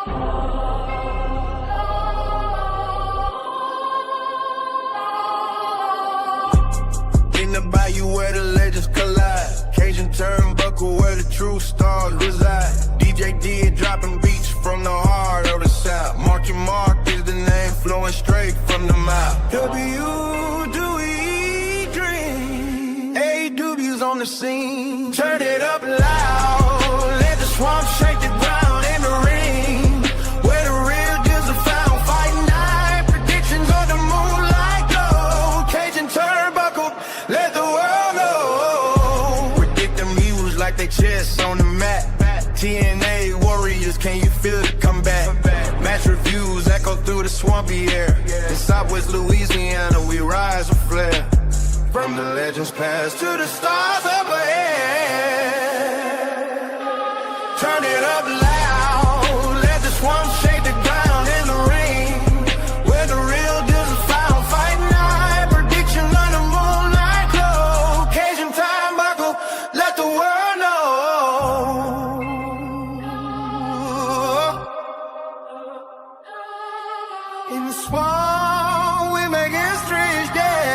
In the bayou where the legends collide, Cajun turnbuckle where the true stars reside. DJ D dropping beats from the heart of the South. Marky Mark is the name flowing straight from the mouth. W-do-E dream. A-W's on the scene. Turn it up loud. Let the swamp shake the ground in the ring. Where the real deals are found. Fight night. Predictions on the moonlight glow. Cajun turnbuckle. Let the world know. Predict them evils like they chests on the mat. TNA warriors, can you feel the comeback? Match reviews echo through the swampy air. In Southwest Louisiana, we rise with flair. From the legends past to the stars up ahead. Turn it up loud. Let the swamp shake the ground in the ring. Where the real deals are found. Fight night. Predictions on the moonlight glow. Cajun time buckle. Let the world know. In the swamp, we make history each day.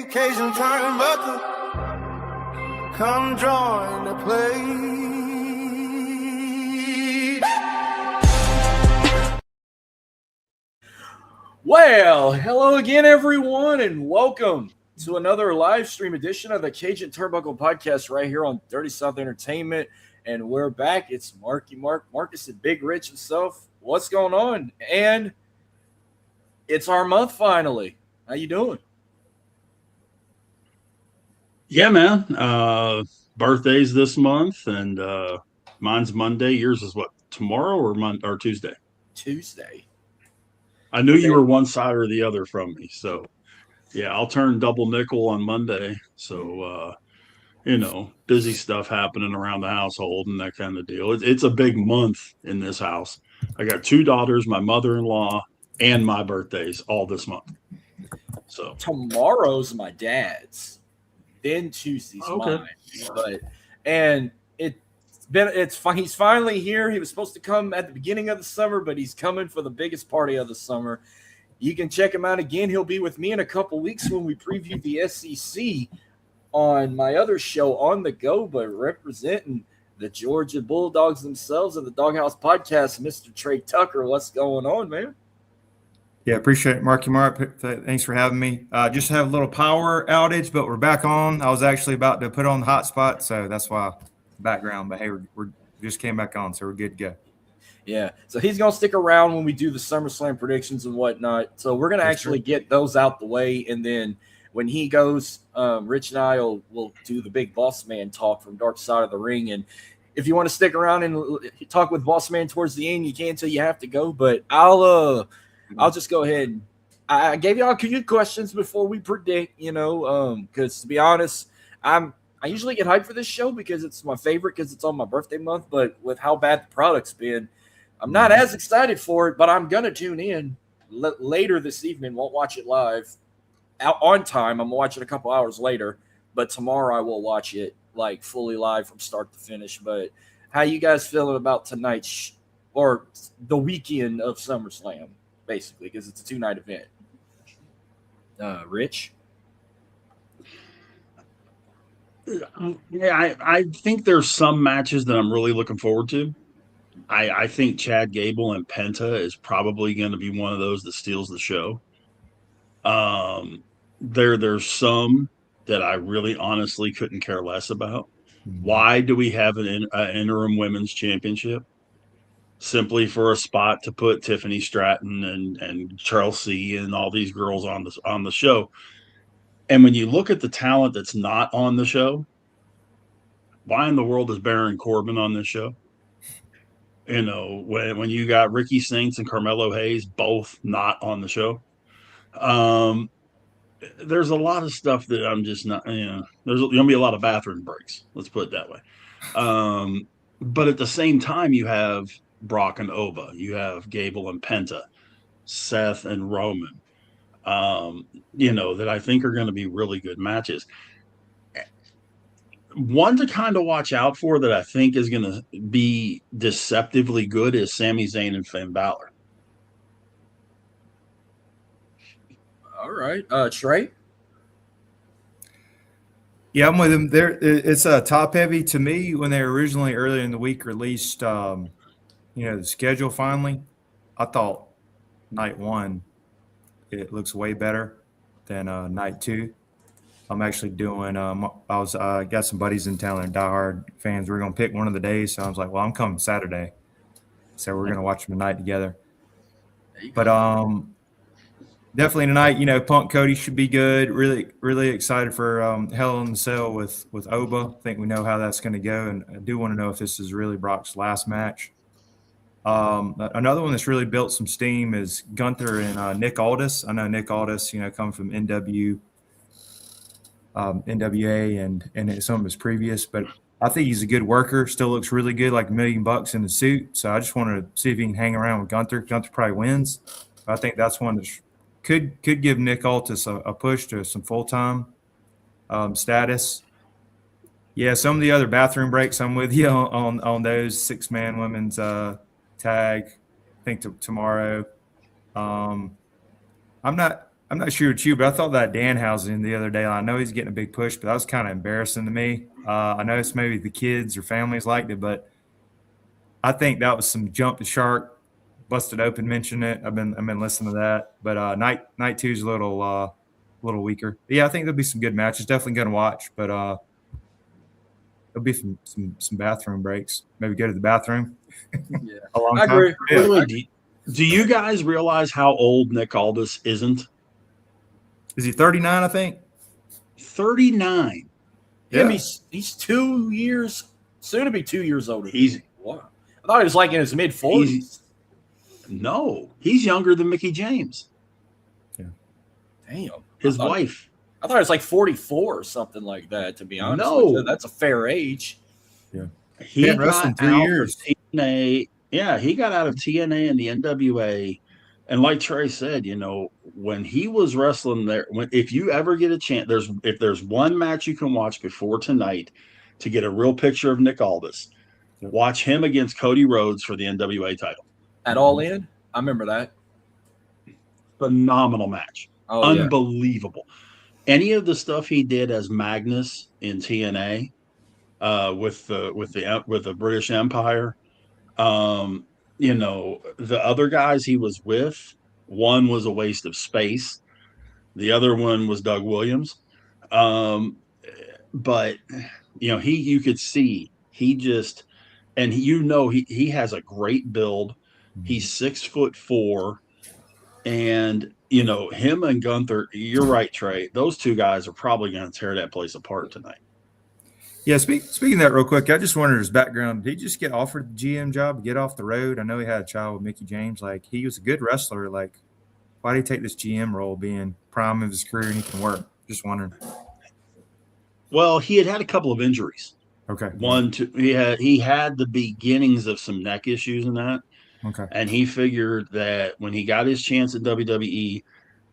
Cajun turnbuckle, come join the play. Well, hello again, everyone, and welcome to another live stream edition of the Cajun Turnbuckle Podcast right here on Dirty South Entertainment. And we're back. It's Marcus and Big Rich himself. What's going on? And it's our month finally. How you doing? Yeah, man. Birthdays this month, and mine's Monday. Yours is what, tomorrow or Tuesday? Tuesday. I knew you were one side or the other from me, so yeah, I'll turn double nickel on Monday. So busy stuff happening around the household and that kind of deal. It's a big month in this house. I got two daughters, my mother-in-law, and my birthdays all this month. So tomorrow's my dad's, then Tuesday's mine. He's finally here. He was supposed to come at the beginning of the summer, but he's coming for the biggest party of the summer. You can check him out again. He'll be with me in a couple weeks when we preview the SEC on my other show, On the Go, but representing the Georgia Bulldogs themselves and the Dawg House Podcast, Mr. Trey Tucker. What's going on, man? Yeah, appreciate it, Marky Mark. Thanks for having me. Just have a little power outage, but we're back on. I was actually about to put on the hotspot, so that's why background. But hey, we're just came back on, so we're good to go. Yeah, so he's going to stick around when we do the SummerSlam predictions and whatnot. So we're going to actually get those out the way, and then when he goes, Rich and I will do the big Boss Man talk from Dark Side of the Ring. And if you want to stick around and talk with Boss Man towards the end, you can until you have to go. But I'll just go ahead. And I gave y'all a few questions before we predict, because to be honest, I usually get hyped for this show because it's my favorite because it's on my birthday month. But with how bad the product's been, I'm not as excited for it. But I'm gonna tune in later this evening. Won't watch it live out on time. I'm gonna watch it a couple hours later, but tomorrow I will watch it like fully live from start to finish. But how you guys feeling about tonight's or the weekend of SummerSlam, basically, because it's a 2-night event? Rich? Yeah, I think there's some matches that I'm really looking forward to. I think Chad Gable and Penta is probably going to be one of those that steals the show. There's some that I really honestly couldn't care less about. Why do we have an interim women's championship? Simply for a spot to put Tiffany Stratton and Chelsea and all these girls on the show. And when you look at the talent that's not on the show, why in the world is Baron Corbin on this show? When you got Ricky Saints and Carmelo Hayes both not on the show. There's a lot of stuff that I'm just not, there's going to be a lot of bathroom breaks. Let's put it that way. But at the same time, you have Brock and Oba, you have Gable and Penta, Seth and Roman, that I think are going to be really good matches. One to kind of watch out for that I think is going to be deceptively good is Sami Zayn and Finn Balor. All right. Trey? Yeah, I'm with them. It's top heavy to me when they originally earlier in the week released, the schedule finally. I thought night one, it looks way better than night two. I'm actually doing. I got some buddies in town that are diehard fans. We're gonna pick one of the days, so I was like, "Well, I'm coming Saturday, so we're gonna watch them tonight together." But definitely tonight, Punk Cody should be good. Really, really excited for Hell in the Cell with Oba. I think we know how that's going to go, and I do want to know if this is really Brock's last match. Another one that's really built some steam is Gunther and Nick Aldis. I know Nick Aldis, come from NWA and some of his previous, but I think he's a good worker. Still looks really good, like $1 million in the suit. So I just want to see if he can hang around with Gunther. Gunther probably wins. But I think that's one that could give Nick Aldis a push to some full-time status. Yeah, some of the other bathroom breaks, I'm with you on those 6-man women's tag. I think tomorrow. I'm not sure with you, but I thought that Danhausen the other day. I know he's getting a big push, but that was kind of embarrassing to me. I know it's maybe the kids or families liked it, but I think that was some jump the shark, busted open. Mention it. I've been listening to that, but night two's a little weaker. But yeah, I think there'll be some good matches. Definitely going to watch, but there'll be some bathroom breaks. Maybe go to the bathroom. Yeah, a long I time. agree. Yeah. Do you guys realize how old Nick Aldis isn't? Is he 39? I think 39. Yeah, Yeah. he's 2 years, soon to be 2 years older. He's Wow. I thought he was like in his mid 40s. No, he's younger than Mickey James, Damn. his wife. I thought it was like 44 or something like that, to be honest. No. That's a fair age. He Been wrestling got 3 out years. of TNA. Yeah, he got out of TNA and the NWA. And like Trey said, when he was wrestling there, if you ever get a chance, if there's one match you can watch before tonight to get a real picture of Nick Aldis, watch him against Cody Rhodes for the NWA title. At All In? I remember that. Phenomenal match. Oh, yeah. Unbelievable. Any of the stuff he did as Magnus in TNA with the British Empire, the other guys he was with, one was a waste of space. The other one was Doug Williams. But you could see he just, and he has a great build. He's 6'4", and him and Gunther. You're right, Trey. Those two guys are probably going to tear that place apart tonight. Yeah, speaking of that real quick, I just wondered his background. Did he just get offered the GM job, get off the road? I know he had a child with Mickey James. Like, he was a good wrestler. Like, why did he take this GM role being prime of his career and he can work? Just wondering. Well, he had a couple of injuries. Okay. He had the beginnings of some neck issues in that. Okay. And he figured that when he got his chance at WWE,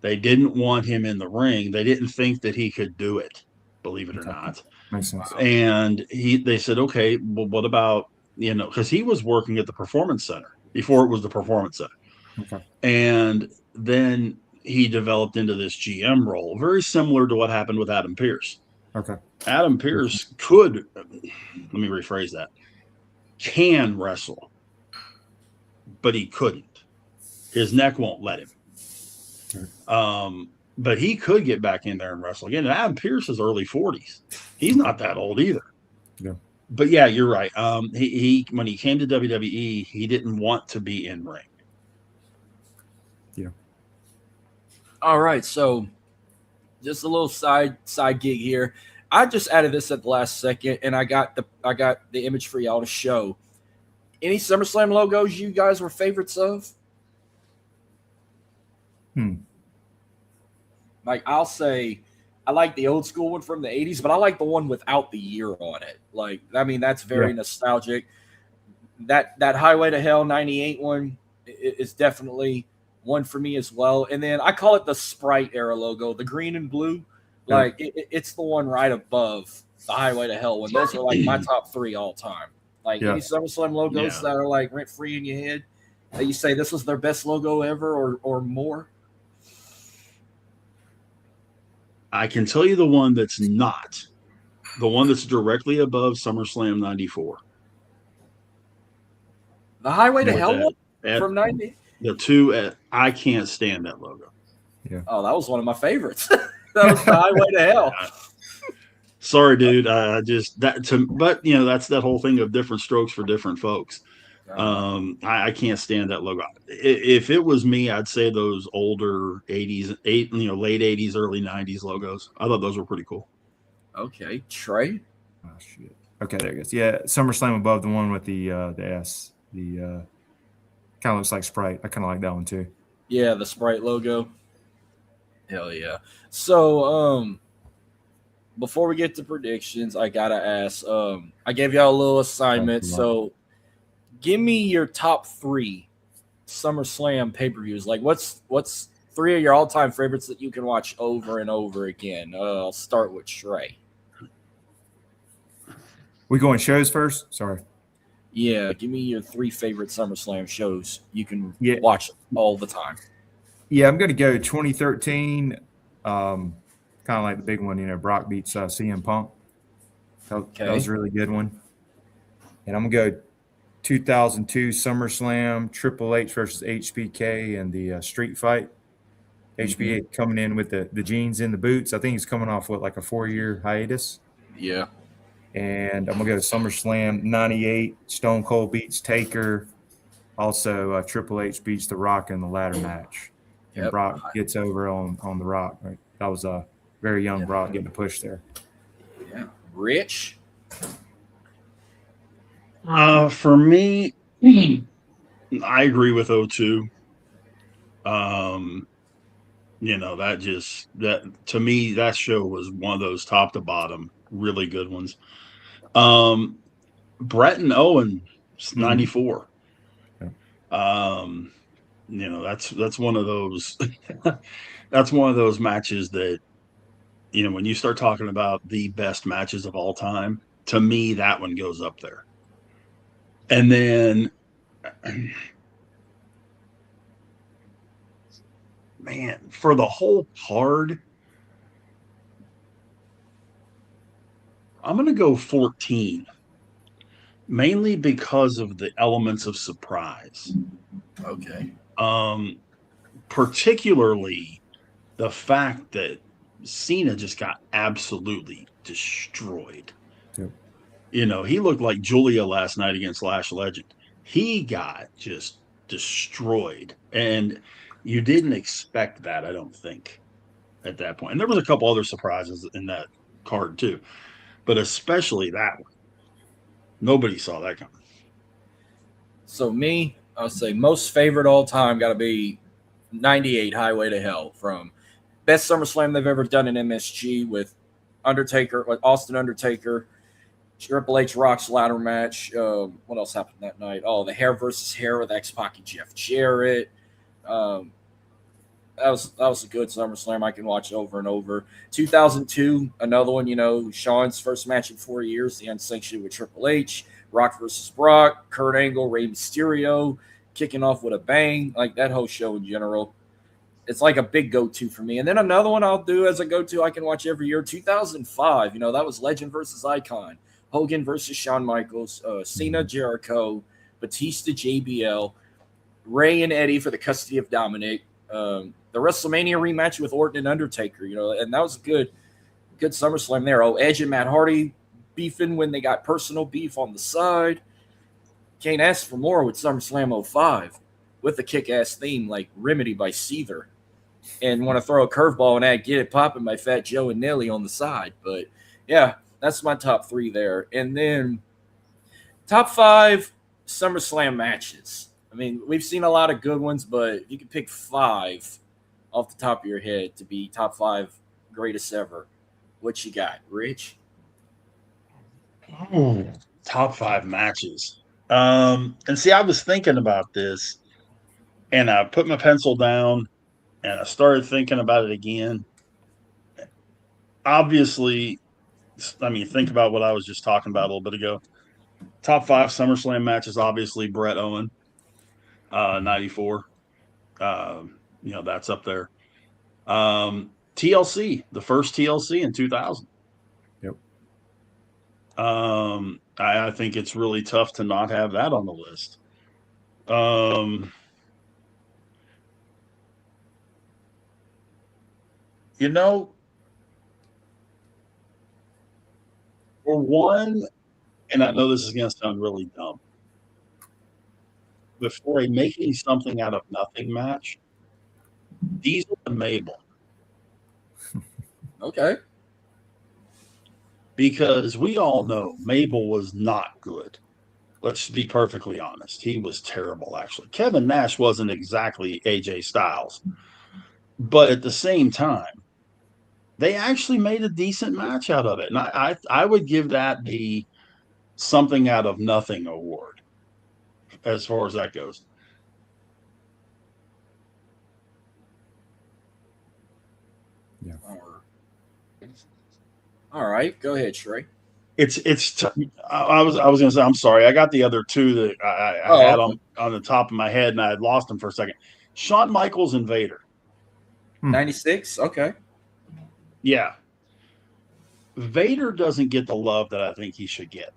they didn't want him in the ring. They didn't think that he could do it, believe it or not. Makes sense. And they said, okay, well, what about, because he was working at the Performance Center before it was the Performance Center. Okay. And then he developed into this GM role, very similar to what happened with Adam Pearce. Okay. Adam Pearce let me rephrase that, can wrestle, but he couldn't. His neck won't let him. But he could get back in there and wrestle again. And Adam Pearce is early 40s. He's not that old either. Yeah. But yeah, you're right. He when he came to WWE, he didn't want to be in ring. Yeah. All right, so just a little side gig here. I just added this at the last second, and I got the image for y'all to show. Any SummerSlam logos you guys were favorites of? Like, I'll say I like the old school one from the 80s, but I like the one without the year on it. Like, I mean, that's very nostalgic. That Highway to Hell 98 one is definitely one for me as well. And then I call it the Sprite era logo, the green and blue. Like, it's the one right above the Highway to Hell one. Those are like my top 3 all time. Like any SummerSlam logos that are like rent free in your head that you say this was their best logo ever or more. I can tell you the one that's not. The one that's directly above SummerSlam 94. The Highway to Hell one from 90? The 2 I can't stand that logo. Yeah. Oh, that was one of my favorites. That was the Highway to Hell. Sorry, dude. But that's that whole thing of different strokes for different folks. I can't stand that logo. If it was me, I'd say those older 80s, late 80s, early 90s logos. I thought those were pretty cool. Okay, Trey. Oh shit. Okay, there it goes. Yeah, SummerSlam above, the one with the S. The kind of looks like Sprite. I kind of like that one too. Yeah, the Sprite logo. Hell yeah. So, before we get to predictions, I gotta ask. I gave y'all a little assignment. So, give me your top 3 SummerSlam pay-per-views. Like, what's 3 of your all-time favorites that you can watch over and over again? I'll start with Trey. We going shows first? Sorry. Yeah, give me your 3 favorite SummerSlam shows you can watch all the time. Yeah, I'm going to go 2013, kind of like the big one, Brock beats CM Punk. That was a really good one. And I'm going to go 2002 SummerSlam, Triple H versus HBK and the street fight. HBK coming in with the jeans in the boots. I think he's coming off like a 4-year hiatus. Yeah. And I'm going to go to SummerSlam 98, Stone Cold beats Taker. Also, Triple H beats The Rock in the ladder match. And Brock gets over on The Rock. Right? That was a very young Brock getting a push there. Yeah. Rich? For me, I agree with 02. That to me, that show was one of those top to bottom really good ones. Brett and Owen, 94. That's one of those that's one of those matches that when you start talking about the best matches of all time, to me that one goes up there. And then man, for the whole card, I'm going to go 14, mainly because of the elements of surprise. Okay. Particularly the fact that Cena just got absolutely destroyed. Yep. He looked like Julia last night against Lash Legend. He got just destroyed. And you didn't expect that, I don't think, at that point. And there was a couple other surprises in that card too. But especially that one. Nobody saw that coming. So me, I'll say most favorite all time got to be 98 Highway to Hell, from best SummerSlam they've ever done in MSG with Austin Undertaker, Triple H Rock's ladder match. What else happened that night? Oh, the hair versus hair with X-Pac and Jeff Jarrett. That was a good SummerSlam. I can watch over and over. 2002, another one, Shawn's first match in 4 years, the Unsanctioned with Triple H, Rock versus Brock, Kurt Angle, Rey Mysterio, kicking off with a bang. Like that whole show in general. It's like a big go-to for me. And then another one I'll do as a go-to I can watch every year, 2005. That was Legend versus Icon. Hogan versus Shawn Michaels, Cena, Jericho, Batista, JBL, Ray and Eddie for the custody of Dominic, the WrestleMania rematch with Orton and Undertaker, and that was a good SummerSlam there. Oh, Edge and Matt Hardy beefing when they got personal beef on the side. Can't ask for more with SummerSlam 05 with the kick-ass theme like Remedy by Seether. And want to throw a curveball and add Get It Poppin' by Fat Joe and Nelly on the side. But, yeah, that's my top 3 there. And then top 5 SummerSlam matches. I mean, we've seen a lot of good ones, but you can pick 5 off the top of your head to be top 5 greatest ever. What you got, Rich? Top 5 matches. And see, I was thinking about this, and I put my pencil down, and I started thinking about it again. Obviously, I mean, think about what I was just talking about a little bit ago. Top 5 SummerSlam matches, obviously Brett Owen, 94. That's up there. TLC, the first TLC in 2000. Yep. I think it's really tough to not have that on the list. For one, and I know this is going to sound really dumb, but for a making something out of nothing match, Diesel and Mabel. Okay. Because we all know Mabel was not good. Let's be perfectly honest. He was terrible, actually. Kevin Nash wasn't exactly AJ Styles. But at the same time, they actually made a decent match out of it. And I would give that the something out of nothing award as far as that goes. Yeah. All right. Go ahead, Shrey. I was going to say, I'm sorry. I got the other two that I had on the top of my head, and I had lost them for a second. Shawn Michaels and Vader. 96. Okay. Yeah. Vader doesn't get the love that I think he should get,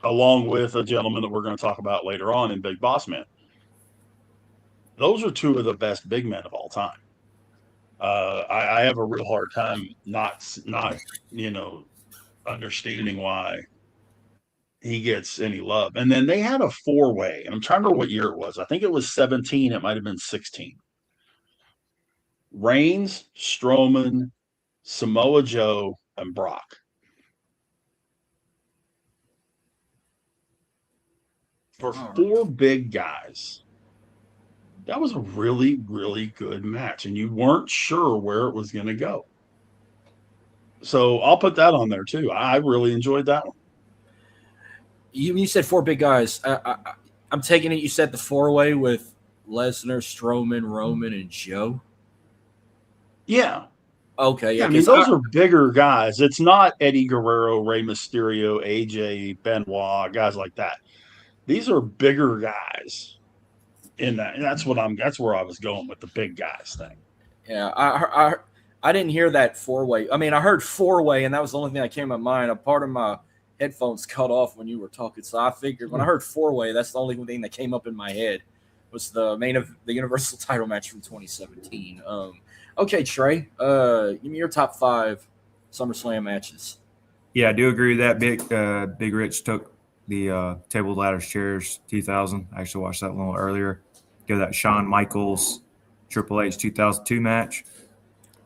along with a gentleman that we're going to talk about later on in Big Boss Man. Those are two of the best big men of all time. I have a real hard time not understanding why he gets any love. And then they had a 4-way, and I'm trying to remember what year it was. I think it was 17. It might have been 16. Reigns, Strowman, Samoa Joe, and Brock. For 4 big guys, that was a really, really good match, and you weren't sure where it was going to go. So I'll put that on there too. I really enjoyed that one. You said 4 big guys. I'm taking it you said the 4-way with Lesnar, Strowman, Roman, and Joe. Yeah. Okay. Yeah. I mean, those are bigger guys. It's not Eddie Guerrero, Rey Mysterio, AJ, Benoit, guys like that. These are bigger guys in that. And that's where I was going with the big guys thing. Yeah. I didn't hear that 4-way. I mean, I heard 4-way, and that was the only thing that came to mind. A part of my headphones cut off when you were talking, so I figured when I heard 4-way, that's the only thing that came up in my head was the main of the Universal title match from 2017. Okay, Trey, give me your top 5 SummerSlam matches. Yeah, I do agree with that. Big Rich took the table, ladders, chairs 2000. I actually watched that a little earlier. Go that Shawn Michaels Triple H 2002 match.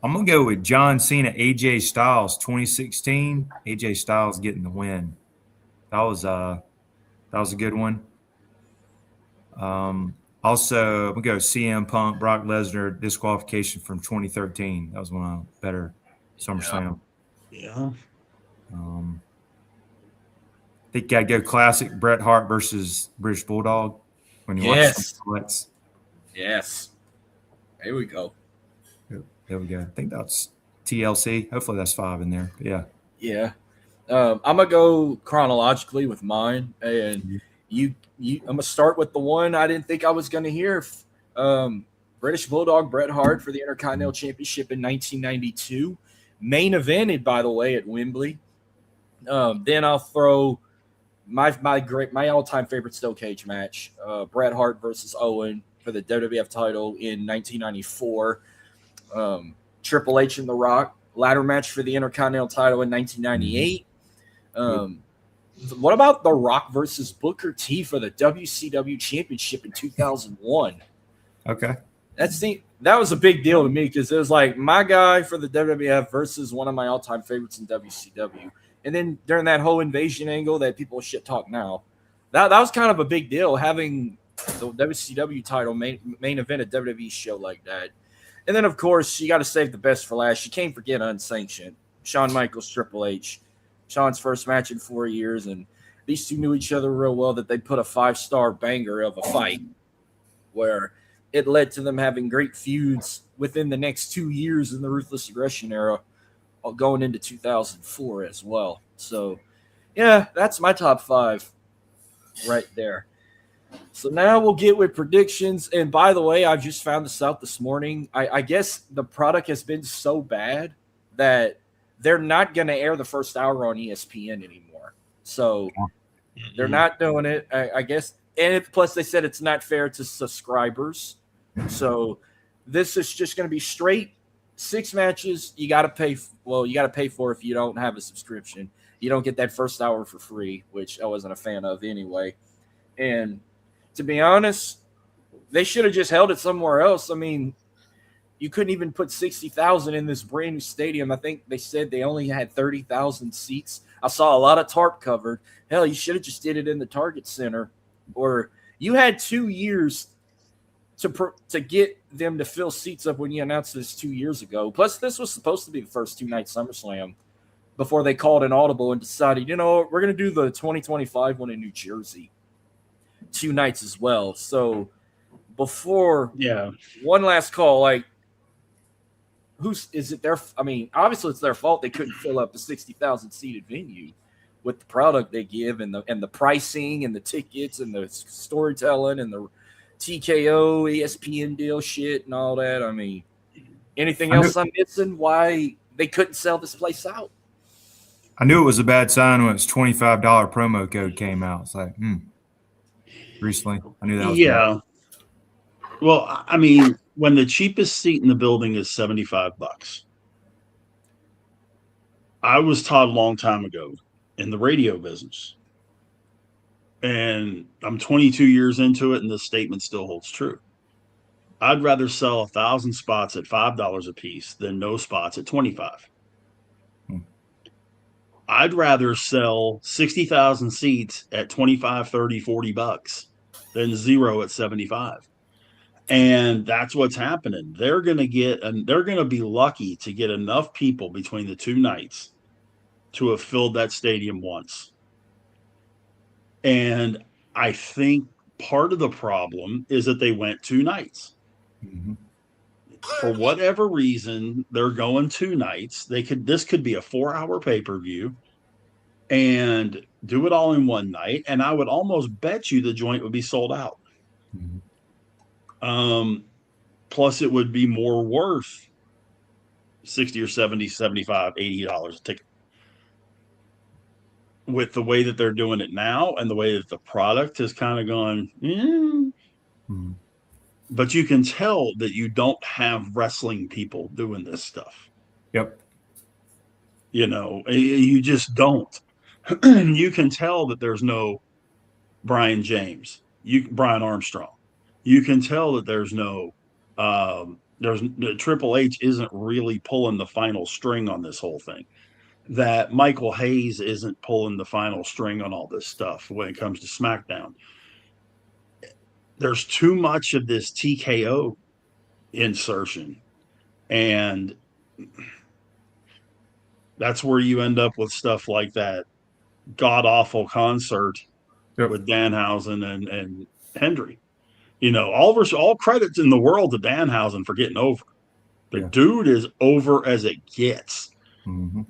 I'm going to go with John Cena, AJ Styles 2016. AJ Styles getting the win. That was a good one. Also, I'm going to go CM Punk, Brock Lesnar, disqualification from 2013. That was one of the better SummerSlam. Yeah. I think I'd go classic Bret Hart versus British Bulldog when you watch some. Yes. There we go. There we go. I think that's TLC. Hopefully that's 5 in there. But yeah. Yeah. I'm going to go chronologically with mine. And I'm going to start with the one I didn't think I was going to hear. British Bulldog Bret Hart for the Intercontinental Championship in 1992. Main evented, by the way, at Wembley. Then I'll throw my all-time favorite steel cage match, Bret Hart versus Owen for the WWF title in 1994. Triple H and The Rock ladder match for the Intercontinental title in 1998. What about The Rock versus Booker T for the WCW Championship in 2001? Okay. That was a big deal to me because it was like my guy for the WWF versus one of my all-time favorites in WCW. And then during that whole invasion angle that people shit talk now, that was kind of a big deal having the WCW title main event at WWE show like that. And then, of course, you got to save the best for last. You can't forget Unsanctioned. Shawn Michaels, Triple H. Shawn's first match in 4 years, and these two knew each other real well that they put a 5-star banger of a fight where it led to them having great feuds within the next 2 years in the Ruthless Aggression era. going into 2004 as well. So, yeah, that's my top 5 right there. So now we'll get with predictions. And by the way, I've just found this out this morning. I guess the product has been so bad that they're not going to air the first hour on ESPN anymore. So they're not doing it, I guess. And plus, they said it's not fair to subscribers. So this is just going to be straight 6 matches. You got to pay. Well, you got to pay for if you don't have a subscription. You don't get that first hour for free, which I wasn't a fan of anyway. And to be honest, they should have just held it somewhere else. I mean, you couldn't even put 60,000 in this brand new stadium. I think they said they only had 30,000 seats. I saw a lot of tarp covered. Hell, you should have just did it in the Target Center. Or you had 2 years to get them to fill seats up when you announced this 2 years ago. Plus, this was supposed to be the first 2-night SummerSlam before they called an audible and decided, we're going to do the 2025 one in New Jersey 2 nights as well. So before one last call, like, is it their? I mean, obviously it's their fault they couldn't fill up the 60,000 seated venue with the product they give and the pricing and the tickets and the storytelling and the TKO ESPN deal shit and all that. I mean, anything else I'm missing? Why they couldn't sell this place out? I knew it was a bad sign when its $25 promo code came out. It's like, recently I knew that was bad. Well, I mean, when the cheapest seat in the building is $75, I was taught a long time ago in the radio business, and I'm 22 years into it, and this statement still holds true. I'd rather sell 1,000 spots at $5 a piece than no spots at $25. I'd rather sell 60,000 seats at $25, $30, $40 than 0 at 75. And that's what's happening. They're going to be lucky to get enough people between the 2 nights to have filled that stadium once. And I think part of the problem is that they went 2 nights. Mm-hmm. For whatever reason, they're going 2 nights. This could be a 4-hour pay-per-view and do it all in one night. And I would almost bet you the joint would be sold out. Mm-hmm. Plus it would be more worth $60 or $70, $75, $80 a ticket. With the way that they're doing it now and the way that the product has kind of gone, mm-hmm. But you can tell that you don't have wrestling people doing this stuff. Yep. You just don't. You can tell that there's no Brian James, Brian Armstrong. You can tell that there's no Triple H isn't really pulling the final string on this whole thing. That Michael Hayes isn't pulling the final string on all this stuff when it comes to SmackDown. There's too much of this TKO insertion, and that's where you end up with stuff like that god-awful concert with Danhausen and Hendry. All credits in the world to Danhausen for getting over. The dude is over as it gets. Mm-hmm.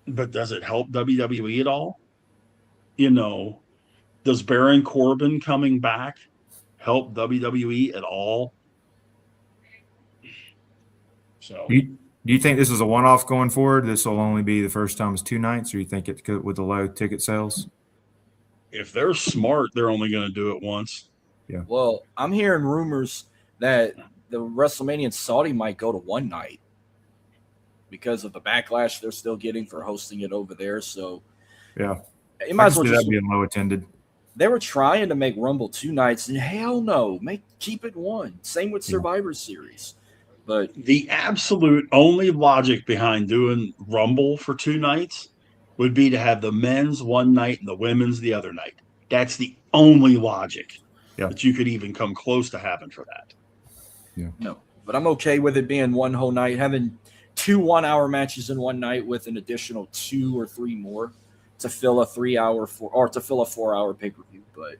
But does it help WWE at all? Does Baron Corbin coming back help WWE at all? So, do you think this is a one-off going forward? This will only be the first time it's 2 nights, or you think it could with the low ticket sales? If they're smart, they're only going to do it once. Yeah. Well, I'm hearing rumors that the WrestleMania in Saudi might go to 1 night because of the backlash they're still getting for hosting it over there. So, yeah, it might as well just being low attended. They were trying to make Rumble 2 nights, and hell no, keep it 1. Same with Survivor Series. But the absolute only logic behind doing Rumble for 2 nights would be to have the men's 1 night and the women's the other night. That's the only logic that you could even come close to having for that. Yeah. No, but I'm okay with it being 1 whole night, having 2 1-hour matches in 1 night with an additional 2 or 3 more to fill a 3-hour or to fill a 4-hour pay-per-view. But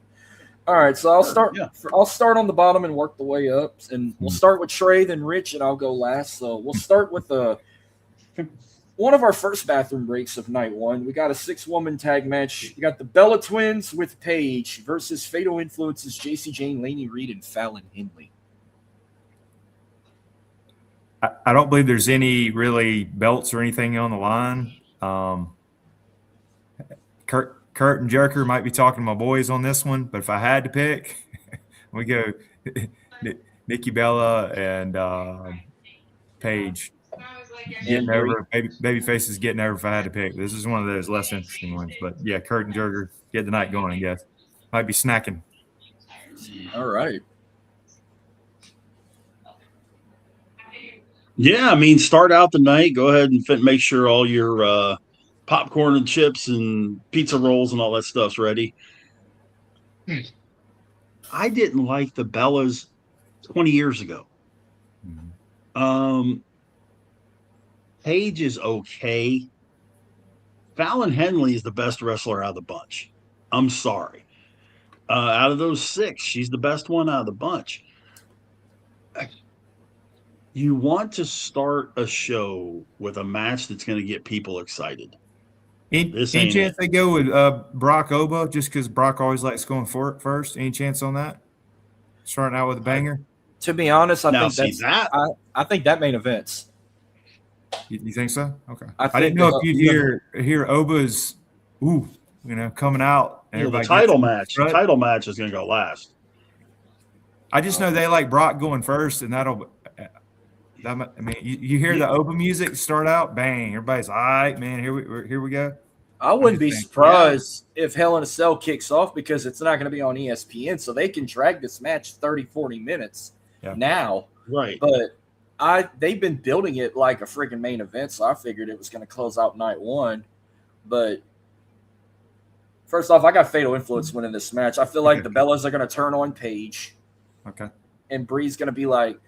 all right, so I'll start. Yeah. I'll start on the bottom and work the way up, and we'll start with Trey, then Rich, and I'll go last. So we'll start with the one of our first bathroom breaks of night one, we got a 6-woman tag match. We got the Bella Twins with Paige versus Fatal Influences, JC Jane, Laney Reed, and Fallon Henley. I don't believe there's any really belts or anything on the line. Kurt and Jerker might be talking to my boys on this one, but if I had to pick, we go Nikki Bella and Paige. Getting over, babyface is getting over if I had to pick. This is one of those less interesting ones. But, yeah, Kurt and Jerker get the night going, I guess. Might be snacking. All right. Yeah, I mean, start out the night. Go ahead and make sure all your popcorn and chips and pizza rolls and all that stuff's ready. I didn't like the Bellas 20 years ago. Paige is okay. Fallon Henley is the best wrestler out of the bunch. I'm sorry. Out of those 6, she's the best one out of the bunch. You want to start a show with a match that's going to get people excited. Any chance they go with Brock Oba just because Brock always likes going for it first? Any chance on that? Starting out with a banger? To be honest, I think that main events. You think so? Okay. I didn't know if you'd hear Oba's coming out. The title match. The title match is going to go last. I just know they like Brock going first, and you hear the Oba music start out, bang, everybody's all right, man. Here we go. I wouldn't be surprised if Hell in a Cell kicks off because it's not going to be on ESPN, so they can drag this match 30, 40 minutes now. Right. But they've been building it like a freaking main event, so I figured it was going to close out night one. But first off, I got Fatal Influence winning this match. I feel like the Bellas are going to turn on Paige. Okay. And Bree's going to be like,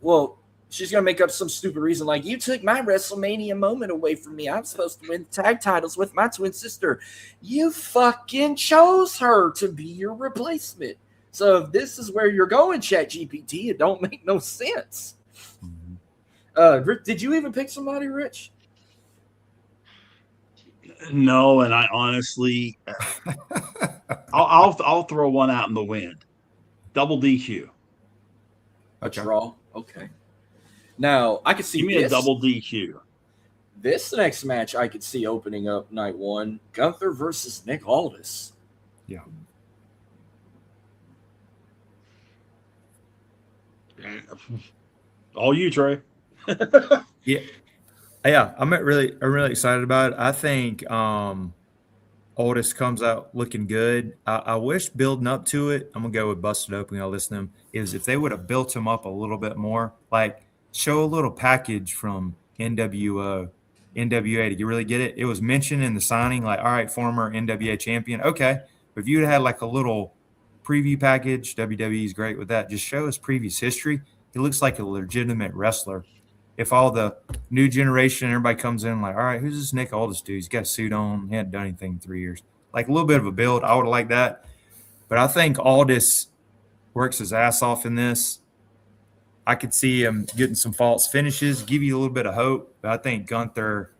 well, she's going to make up some stupid reason like, you took my WrestleMania moment away from me. I'm supposed to win tag titles with my twin sister. You fucking chose her to be your replacement. So if this is where you're going, ChatGPT, it don't make no sense. Did you even pick somebody, Rich? No, and I honestly, I'll throw one out in the wind. Double DQ. A draw. Okay. Now I could see. Give me a double DQ. This next match I could see opening up night one: Gunther versus Nick Aldis. Yeah. All you, Trey. Yeah. I'm really excited about it. I think Aldis comes out looking good. I wish building up to it, I'm gonna go with Busted Open. I'll listen to him. Is if they would have built him up a little bit more, like show a little package from NWA to really get it. It was mentioned in the signing, like, all right, former NWA champion. Okay, but if you'd had like a little preview package, WWE's great with that. Just show his previous history. He looks like a legitimate wrestler. If all the new generation, everybody comes in like, all right, who's this Nick Aldis dude? He's got a suit on. He hadn't done anything in 3 years. Like a little bit of a build. I would have liked that. But I think Aldis works his ass off in this. I could see him getting some false finishes, give you a little bit of hope. But I think Gunther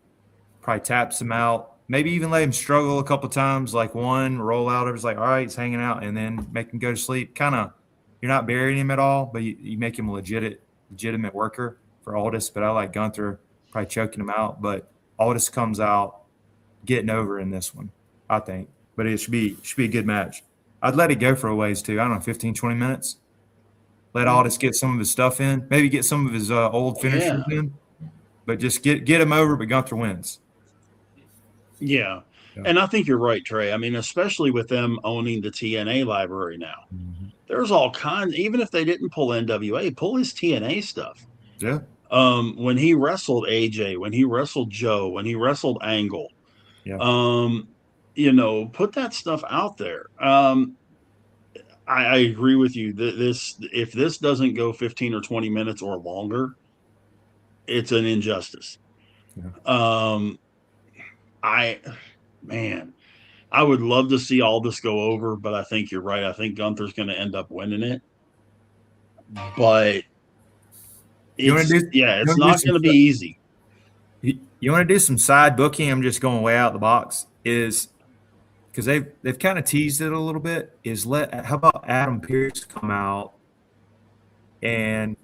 probably taps him out. Maybe even let him struggle a couple times, like one roll out. It was like, all right, he's hanging out, and then make him go to sleep. Kind of, you're not burying him at all, but you make him a legitimate worker for Aldis. But I like Gunther probably choking him out. But Aldis comes out getting over in this one, I think. But it should be a good match. I'd let it go for a ways too. I don't know, 15, 20 minutes. Let Aldis get some of his stuff in. Maybe get some of his old finishers in. But just get him over, but Gunther wins. Yeah. And I think you're right, Trey. I mean, especially with them owning the TNA library now. Mm-hmm. There's all kinds, even if they didn't pull NWA, pull his TNA stuff. Yeah. When he wrestled AJ, when he wrestled Joe, when he wrestled Angle, put that stuff out there. I agree with you. If this doesn't go 15 or 20 minutes or longer, it's an injustice. Yeah. I would love to see all this go over, but I think you're right. I think Gunther's going to end up winning it. But it's not going to be easy. You want to do some side booking? I'm just going way out the box. Is because they've kind of teased it a little bit. How about Adam Pearce come out and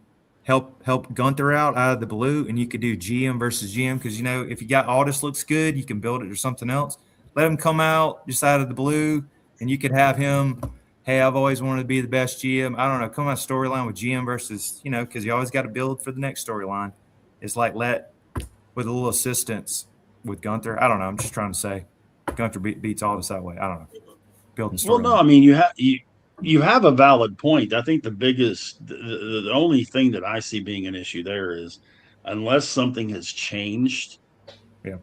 help Gunther out of the blue, and you could do GM versus GM because if you got Aldis looks good, you can build it or something else. Let him come out just out of the blue, and you could have him. Hey, I've always wanted to be the best GM. I don't know. Come on, storyline with GM versus because you always got to build for the next storyline. It's like with a little assistance with Gunther. I don't know. I'm just trying to say Gunther beats Aldis that way. I don't know. Building storyline. Well, no, I mean you have a valid point. I think the only thing that I see being an issue there is unless something has changed. Yeah.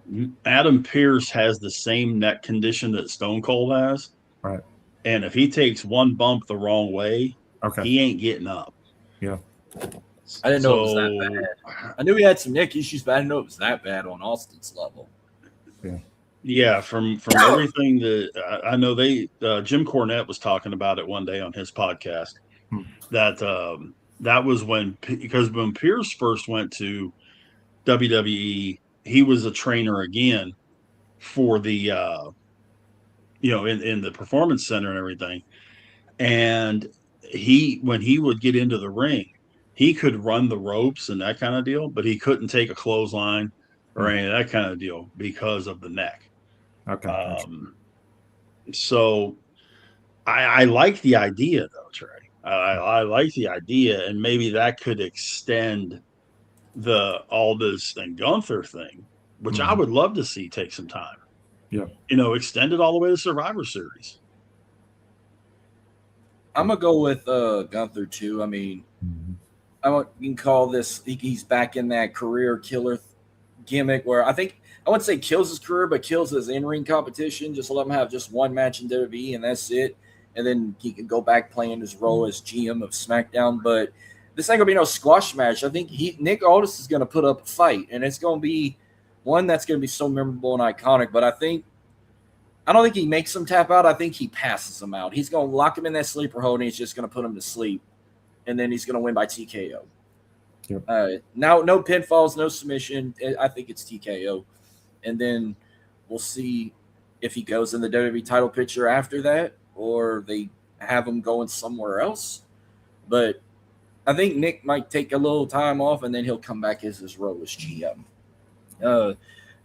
Adam Pearce has the same neck condition that Stone Cold has. Right. And if he takes one bump the wrong way, he ain't getting up. Yeah. I didn't know it was that bad. I knew he had some neck issues, but I didn't know it was that bad on Austin's level. Yeah. Yeah, from everything that I know, Jim Cornette was talking about it one day on his podcast. That was when Pierce first went to WWE, he was a trainer again for the in the performance center and everything. And when he would get into the ring, he could run the ropes and that kind of deal, but he couldn't take a clothesline or any of that kind of deal because of the neck. Okay. So I like the idea though, Trey. I like the idea, and maybe that could extend the Aldis and Gunther thing, which I would love to see take some time. Yeah. Extend it all the way to Survivor Series. I'm gonna go with Gunther too. I mean, you can call this. He's back in that career killer gimmick where I wouldn't say kills his career, but kills his in-ring competition. Just let him have just one match in WWE, and that's it. And then he can go back playing his role as GM of SmackDown. But this ain't gonna be no squash match. I think Nick Aldis is gonna put up a fight, and it's gonna be one that's gonna be so memorable and iconic. But I don't think he makes him tap out. I think he passes him out. He's gonna lock him in that sleeper hold, and he's just gonna put him to sleep, and then he's gonna win by TKO. Yep. Now, no pinfalls, no submission. I think it's TKO. And then we'll see if he goes in the WWE title picture after that or they have him going somewhere else. But I think Nick might take a little time off, and then he'll come back as his role as GM.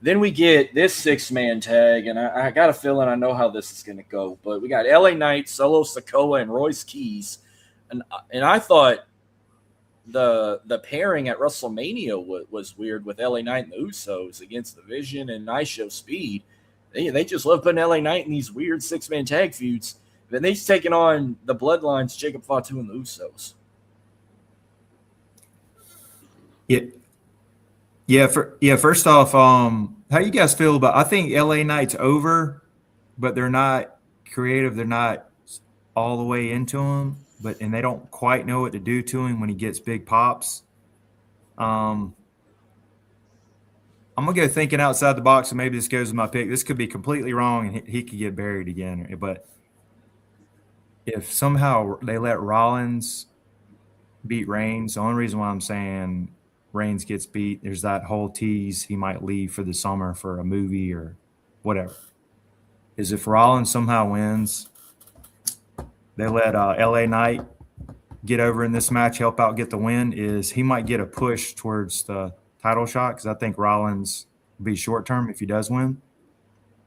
Then we get this six-man tag, and I got a feeling I know how this is going to go. But we got LA Knight, Solo Sikoa, and Royce Keys. And I thought the pairing at WrestleMania was weird with LA Knight and the Usos against the Vision and Nice Show Speed. They just love putting LA Knight in these weird six-man tag feuds. Then they've taken on the Bloodlines, Jacob Fatu and the Usos. First off, how you guys feel about? I think LA Knight's over, but they're not creative. They're not all the way into him, and they don't quite know what to do to him when he gets big pops. I'm gonna go thinking outside the box, and maybe this goes with my pick. This could be completely wrong, and he could get buried again. But if somehow they let Rollins beat Reigns, the only reason why I'm saying Reigns gets beat, there's that whole tease he might leave for the summer for a movie or whatever, is if Rollins somehow wins, they let LA Knight get over in this match, help out get the win, is he might get a push towards the title shot, because I think Rollins will be short term if he does win.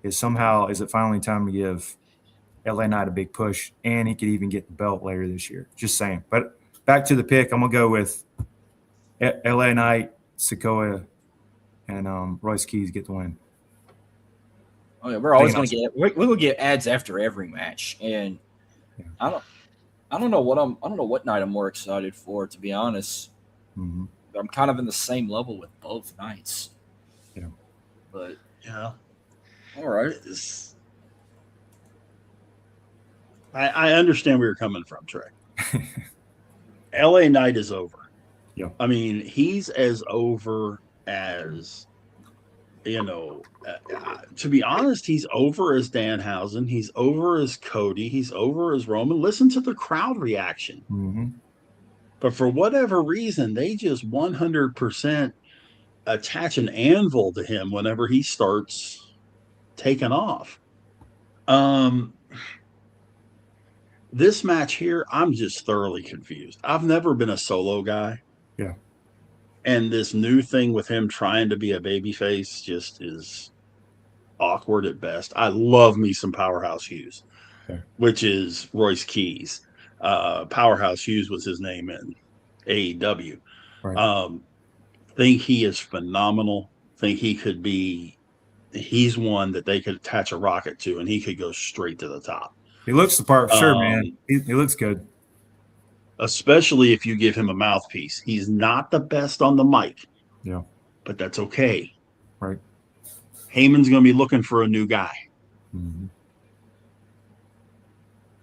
Is it finally time to give LA Knight a big push, and he could even get the belt later this year? Just saying. But back to the pick, I'm gonna go with LA Knight, Sikoa, and Royce Keys get the win. Oh yeah, we're gonna get ads after every match, and I don't know what night I'm more excited for, to be honest. Mm-hmm. I'm kind of in the same level with both nights. Yeah. But yeah. All right. I understand where you're coming from, Trey. LA Knight is over. Yeah. I mean, he's as over as, to be honest, he's over as Danhausen. He's over as Cody. He's over as Roman. Listen to the crowd reaction. Mm-hmm. But for whatever reason, they just 100% attach an anvil to him whenever he starts taking off. This match here, I'm just thoroughly confused. I've never been a Solo guy. Yeah. And this new thing with him trying to be a babyface just is awkward at best. I love me some Powerhouse Hughes, which is Royce Keys. Powerhouse Hughes was his name in AEW. Right. Think he is phenomenal. Think he's one that they could attach a rocket to and he could go straight to the top. He looks the part for sure, man. He looks good. Especially if you give him a mouthpiece. He's not the best on the mic. Yeah. But that's okay. Right. Heyman's going to be looking for a new guy. Mm-hmm.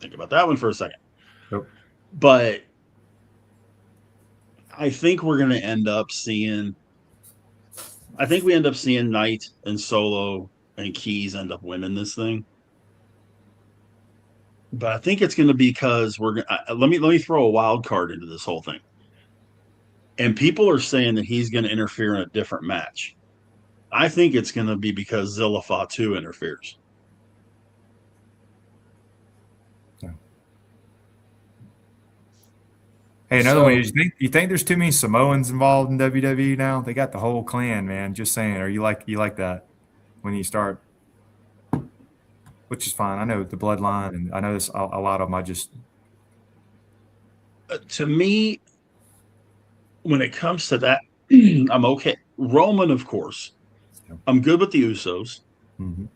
Think about that one for a second. Yep. But I think we're going to end up seeing Knight and Solo and Keys end up winning this thing. But I think it's going to be because let me throw a wild card into this whole thing. And people are saying that he's going to interfere in a different match. I think it's going to be because Zilla Fatu interferes. Yeah. Hey, another one. You think there's too many Samoans involved in WWE now? They got the whole clan, man. Just saying. Or you like that when you start? Which is fine. I know the bloodline, and I know this. A lot of them. I just to me, when it comes to that, I'm okay. Roman, of course. I'm good with the Usos. Mm-hmm.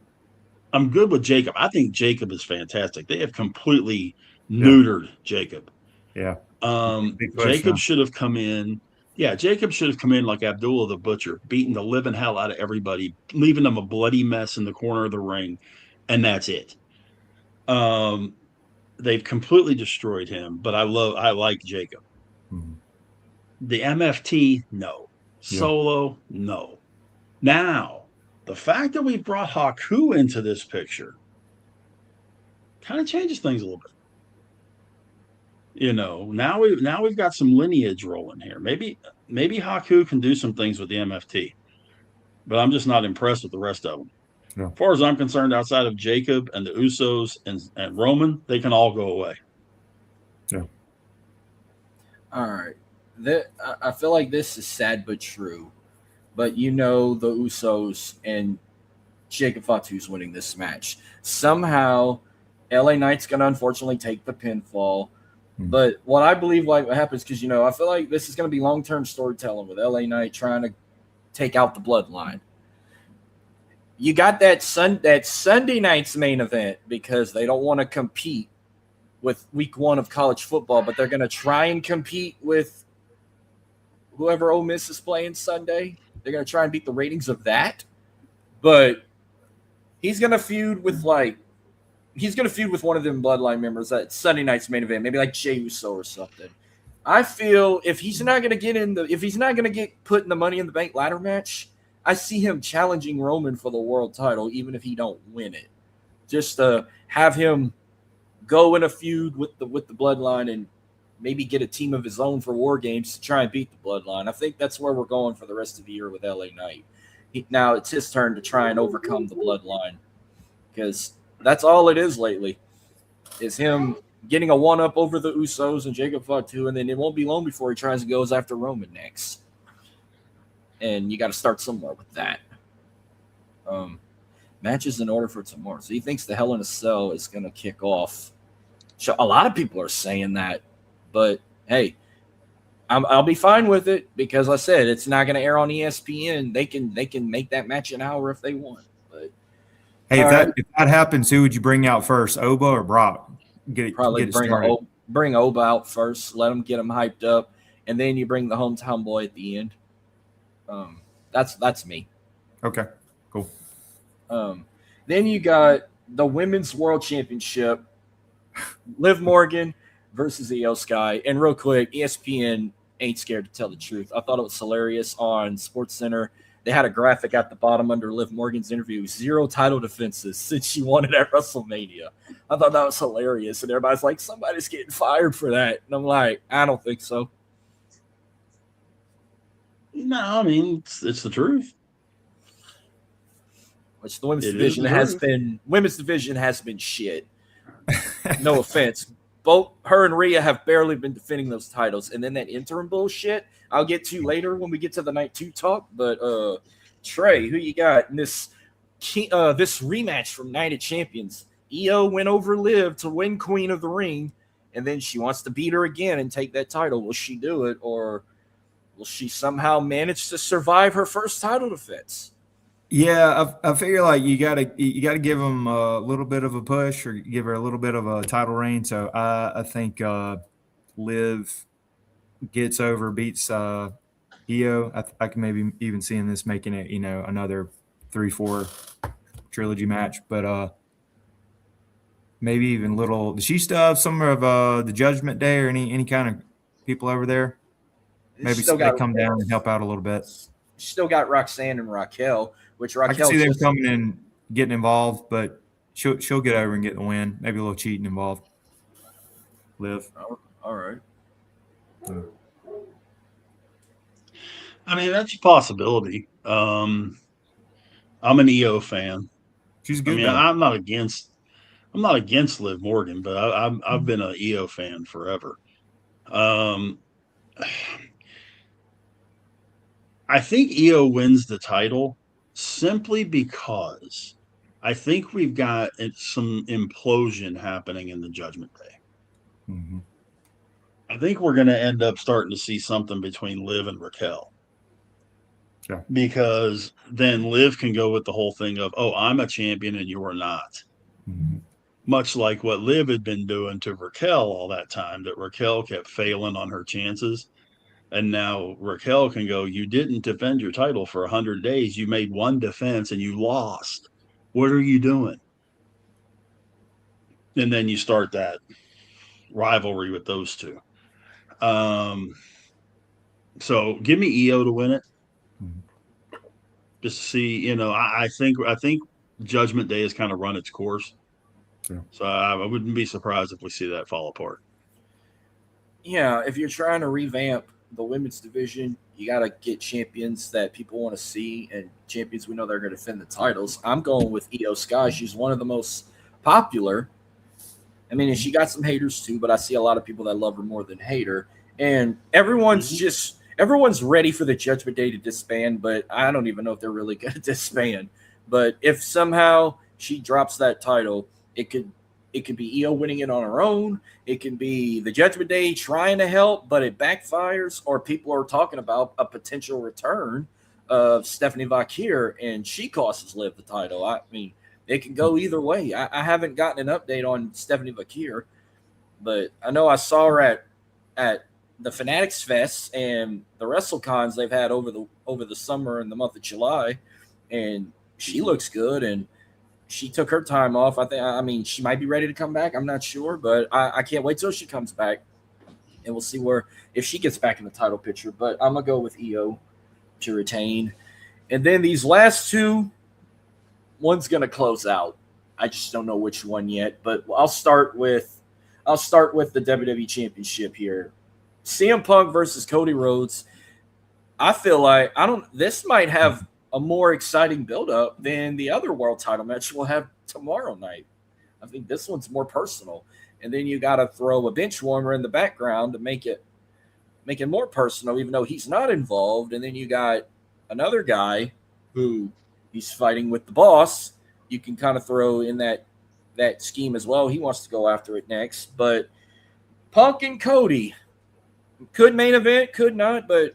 I'm good with Jacob. I think Jacob is fantastic. They have completely neutered Jacob. Yeah. Jacob should have come in. Yeah, Jacob should have come in like Abdullah the Butcher, beating the living hell out of everybody, leaving them a bloody mess in the corner of the ring. And that's it. They've completely destroyed him, but I like Jacob. Mm-hmm. The MFT, no. Solo, no. Now, the fact that we brought Haku into this picture kind of changes things a little bit. You know, now we've got some lineage rolling here. Maybe Haku can do some things with the MFT, but I'm just not impressed with the rest of them. No. As far as I'm concerned, outside of Jacob and the Usos and Roman, they can all go away. Yeah. All right. I feel like this is sad but true. But the Usos and Jacob Fatu's winning this match. Somehow, LA Knight's going to unfortunately take the pinfall. Mm-hmm. But what I believe what happens, because, I feel like this is going to be long-term storytelling with LA Knight trying to take out the bloodline. You got that Sunday night's main event because they don't want to compete with week 1 of college football, but they're going to try and compete with whoever Ole Miss is playing Sunday. They're going to try and beat the ratings of that. But he's going to feud with one of them bloodline members at Sunday night's main event, maybe like Jey Uso or something. I feel if he's not going to get put in the Money in the Bank ladder match, I see him challenging Roman for the world title, even if he don't win it. Just to have him go in a feud with the bloodline and maybe get a team of his own for War Games to try and beat the bloodline. I think that's where we're going for the rest of the year with LA Knight. Now it's his turn to try and overcome the bloodline because that's all it is lately is him getting a one-up over the Usos and Jacob Fatu, and then it won't be long before he tries to goes after Roman next. And you got to start somewhere with that. Matches in order for tomorrow. So he thinks the Hell in a Cell is going to kick off. A lot of people are saying that, but hey, I'll be fine with it because I said it's not going to air on ESPN. They can make that match an hour if they want. But hey, if that happens, who would you bring out first, Oba or Brock? Bring Oba out first. Let him get him hyped up, and then you bring the hometown boy at the end. That's me. Okay, cool. Then you got the Women's World Championship, Liv Morgan versus Io Sky. And real quick, ESPN ain't scared to tell the truth. I thought it was hilarious on SportsCenter. They had a graphic at the bottom under Liv Morgan's interview, 0 title defenses since she won it at WrestleMania. I thought that was hilarious. And everybody's like, somebody's getting fired for that. And I'm like, I don't think so. No, I mean it's the truth. Which the women's It division is the has truth. been. Women's division has been shit. No offense. Both her and Rhea have barely been defending those titles, and then that interim bullshit I'll get to later when we get to the night 2 talk. But Trey, who you got in this rematch from Night of Champions? Io went over Liv to win Queen of the Ring, and then she wants to beat her again and take that title. Will she do it, or will she somehow manage to survive her first title defense? Yeah, I figure like you gotta give them a little bit of a push or give her a little bit of a title reign. So I think Liv gets over, beats Io. I can maybe even seeing this making it another 3-4 trilogy match, but maybe even little. Does she still have some of the Judgment Day or any kind of people over there? Maybe they come down and help out a little bit. Still got Roxanne and Raquel, which Raquel. I can see them coming in, getting involved, but she'll get over and get the win. Maybe a little cheating involved. Liv. All right. I mean, that's a possibility. I'm an EO fan. She's good. I mean, I'm not against Liv Morgan, but I've been an EO fan forever. I think Io wins the title simply because I think we've got some implosion happening in the Judgment Day. Mm-hmm. I think we're going to end up starting to see something between Liv and Raquel. Yeah. Because then Liv can go with the whole thing of, oh, I'm a champion and you are not. Mm-hmm. Much like what Liv had been doing to Raquel all that time, that Raquel kept failing on her chances. And now Raquel can go, you didn't defend your title for 100 days. You made one defense and you lost. What are you doing? And then you start that rivalry with those two. So give me Io to win it. Mm-hmm. Just to see, I think Judgment Day has kind of run its course. Yeah. So I wouldn't be surprised if we see that fall apart. Yeah, if you're trying to revamp the women's division, you got to get champions that people want to see and champions we know they're going to defend the titles. I'm going with Io Sky. She's one of the most popular. I mean, and she got some haters too, but I see a lot of people that love her more than hate her. And everyone's ready for the Judgment Day to disband, but I don't even know if they're really going to disband. But if somehow she drops that title, it could be Io winning it on her own. It can be the Judgment Day trying to help, but it backfires, or people are talking about a potential return of Stephanie Vakir, and she costs Liv the title. I mean, it can go either way. I haven't gotten an update on Stephanie Vakir, but I know I saw her at the Fanatics Fest and the WrestleCons they've had over the summer and the month of July, and she looks good, and she took her time off. I mean, she might be ready to come back. I'm not sure, but I can't wait till she comes back, and we'll see if she gets back in the title picture. But I'm gonna go with Io to retain, and then these last two, one's gonna close out. I just don't know which one yet, but I'll start with the WWE Championship here. CM Punk versus Cody Rhodes. I feel like this might have a more exciting build-up than the other world title match we'll have tomorrow night. I think this one's more personal. And then you got to throw a bench warmer in the background to make it more personal, even though he's not involved. And then you got another guy who he's fighting with the boss. You can kind of throw in that scheme as well. He wants to go after it next. But Punk and Cody could main event, could not, but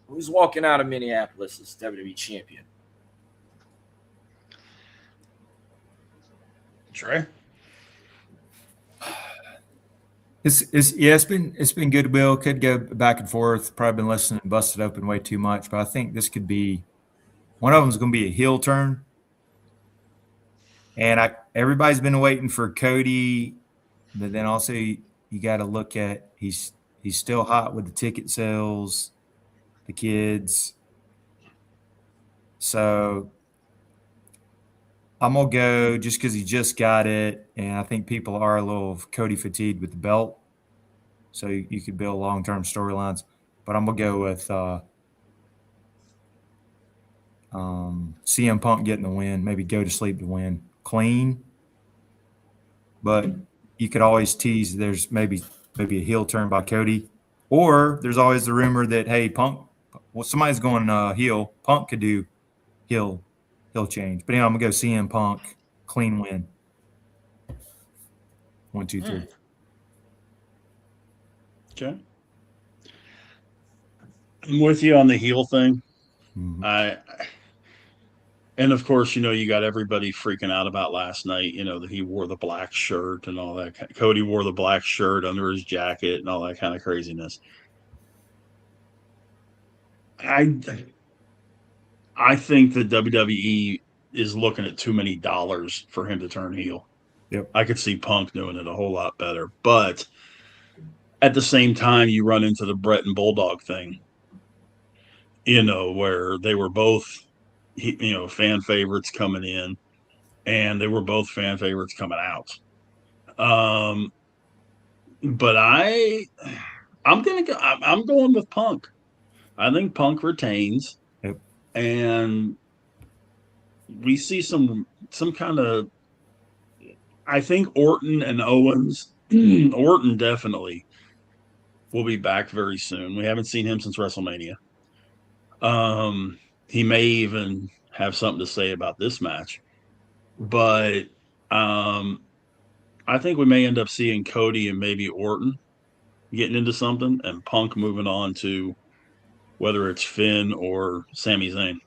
who's walking out of Minneapolis as WWE champion? Trey? It's been goodwill. Could go back and forth. Probably been listening and busted open way too much, but I think this could be one of them is going to be a heel turn. And everybody's been waiting for Cody, but then also you got to look at he's still hot with the ticket sales, the kids. So I'm going to go just because he just got it, and I think people are a little Cody fatigued with the belt. So you could build long-term storylines. But I'm going to go with CM Punk getting the win, maybe go to sleep to win clean. But you could always tease there's maybe a heel turn by Cody. Or there's always the rumor that, hey, Punk, well, somebody's going heel. Punk could do heel change. But anyway, I'm going to go CM Punk, clean win. 1, 2, 3. Okay. I'm with you on the heel thing. And of course, you got everybody freaking out about last night, that he wore the black shirt and all that. Cody wore the black shirt under his jacket and all that kind of craziness. I think that WWE is looking at too many dollars for him to turn heel. Yep. I could see Punk doing it a whole lot better. But at the same time, you run into the Brett and Bulldog thing, where they were both, fan favorites coming in, and they were both fan favorites coming out. But I'm going with Punk. I think Punk retains. Yep. And we see some kind of, I think Orton and Owens, Orton definitely will be back very soon. We haven't seen him since WrestleMania. He may even have something to say about this match. But I think we may end up seeing Cody and maybe Orton getting into something, and Punk moving on to whether it's Finn or Sami Zayn.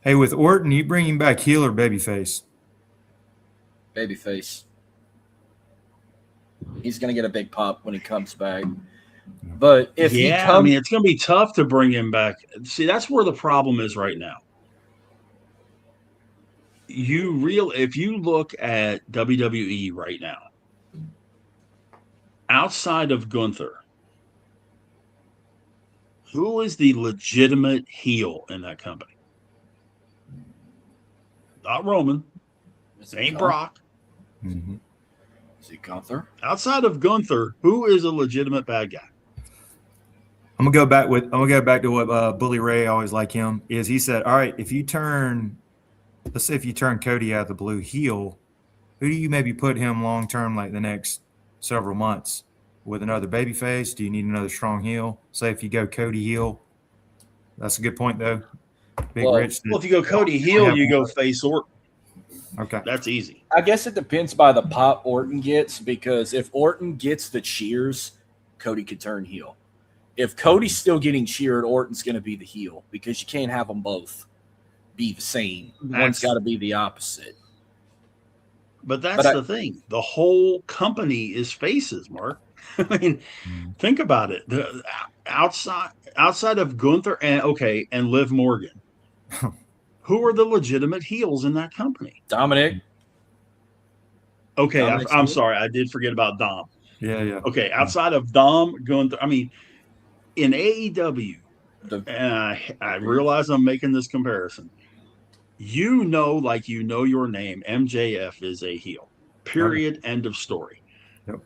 Hey, with Orton, you bring him back heel or babyface? Babyface. He's going to get a big pop when he comes back. But if it's going to be tough to bring him back. See, that's where the problem is right now. If you look at WWE right now, outside of Gunther, who is the legitimate heel in that company? Not Roman. Ain't Brock. Mm-hmm. Is it Gunther? Outside of Gunther, who is a legitimate bad guy? I'm gonna go back to what Bully Ray always like him is. He said, "All right, let's say if you turn Cody out of the blue heel, who do you maybe put him long term, like the next several months, with another baby face? Do you need another strong heel? Say if you go Cody heel, that's a good point though. Rich. Well, if you go Cody heel, you go face Orton. Okay, that's easy. I guess it depends by the pop Orton gets, because if Orton gets the cheers, Cody could turn heel. If Cody's still getting cheered, Orton's going to be the heel, because you can't have them both be the same. One's got to be the opposite. But that's the thing. The whole company is faces, Mark. I mean, think about it. The outside of Gunther and Liv Morgan, who are the legitimate heels in that company? Dominic. Okay, I'm sorry. I did forget about Dom. Yeah. Okay, outside of Dom, Gunther, I mean, in AEW, and I realize I'm making this comparison. Like you know your name, MJF is a heel. Period. Okay. End of story. Yep.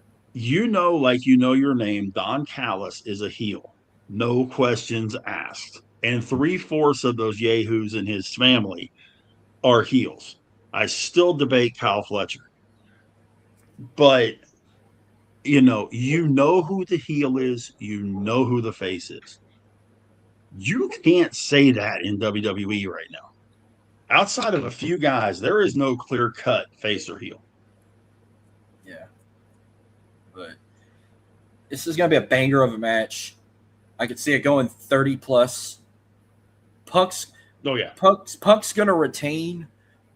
Like you know your name, Don Callis is a heel. No questions asked. And 3/4 of those yahoos in his family are heels. I still debate Kyle Fletcher. But you know who the heel is, you know who the face is. You can't say that in WWE right now. Outside of a few guys, there is no clear-cut face or heel. Yeah. But this is going to be a banger of a match. I could see it going 30+. Punk's going to retain,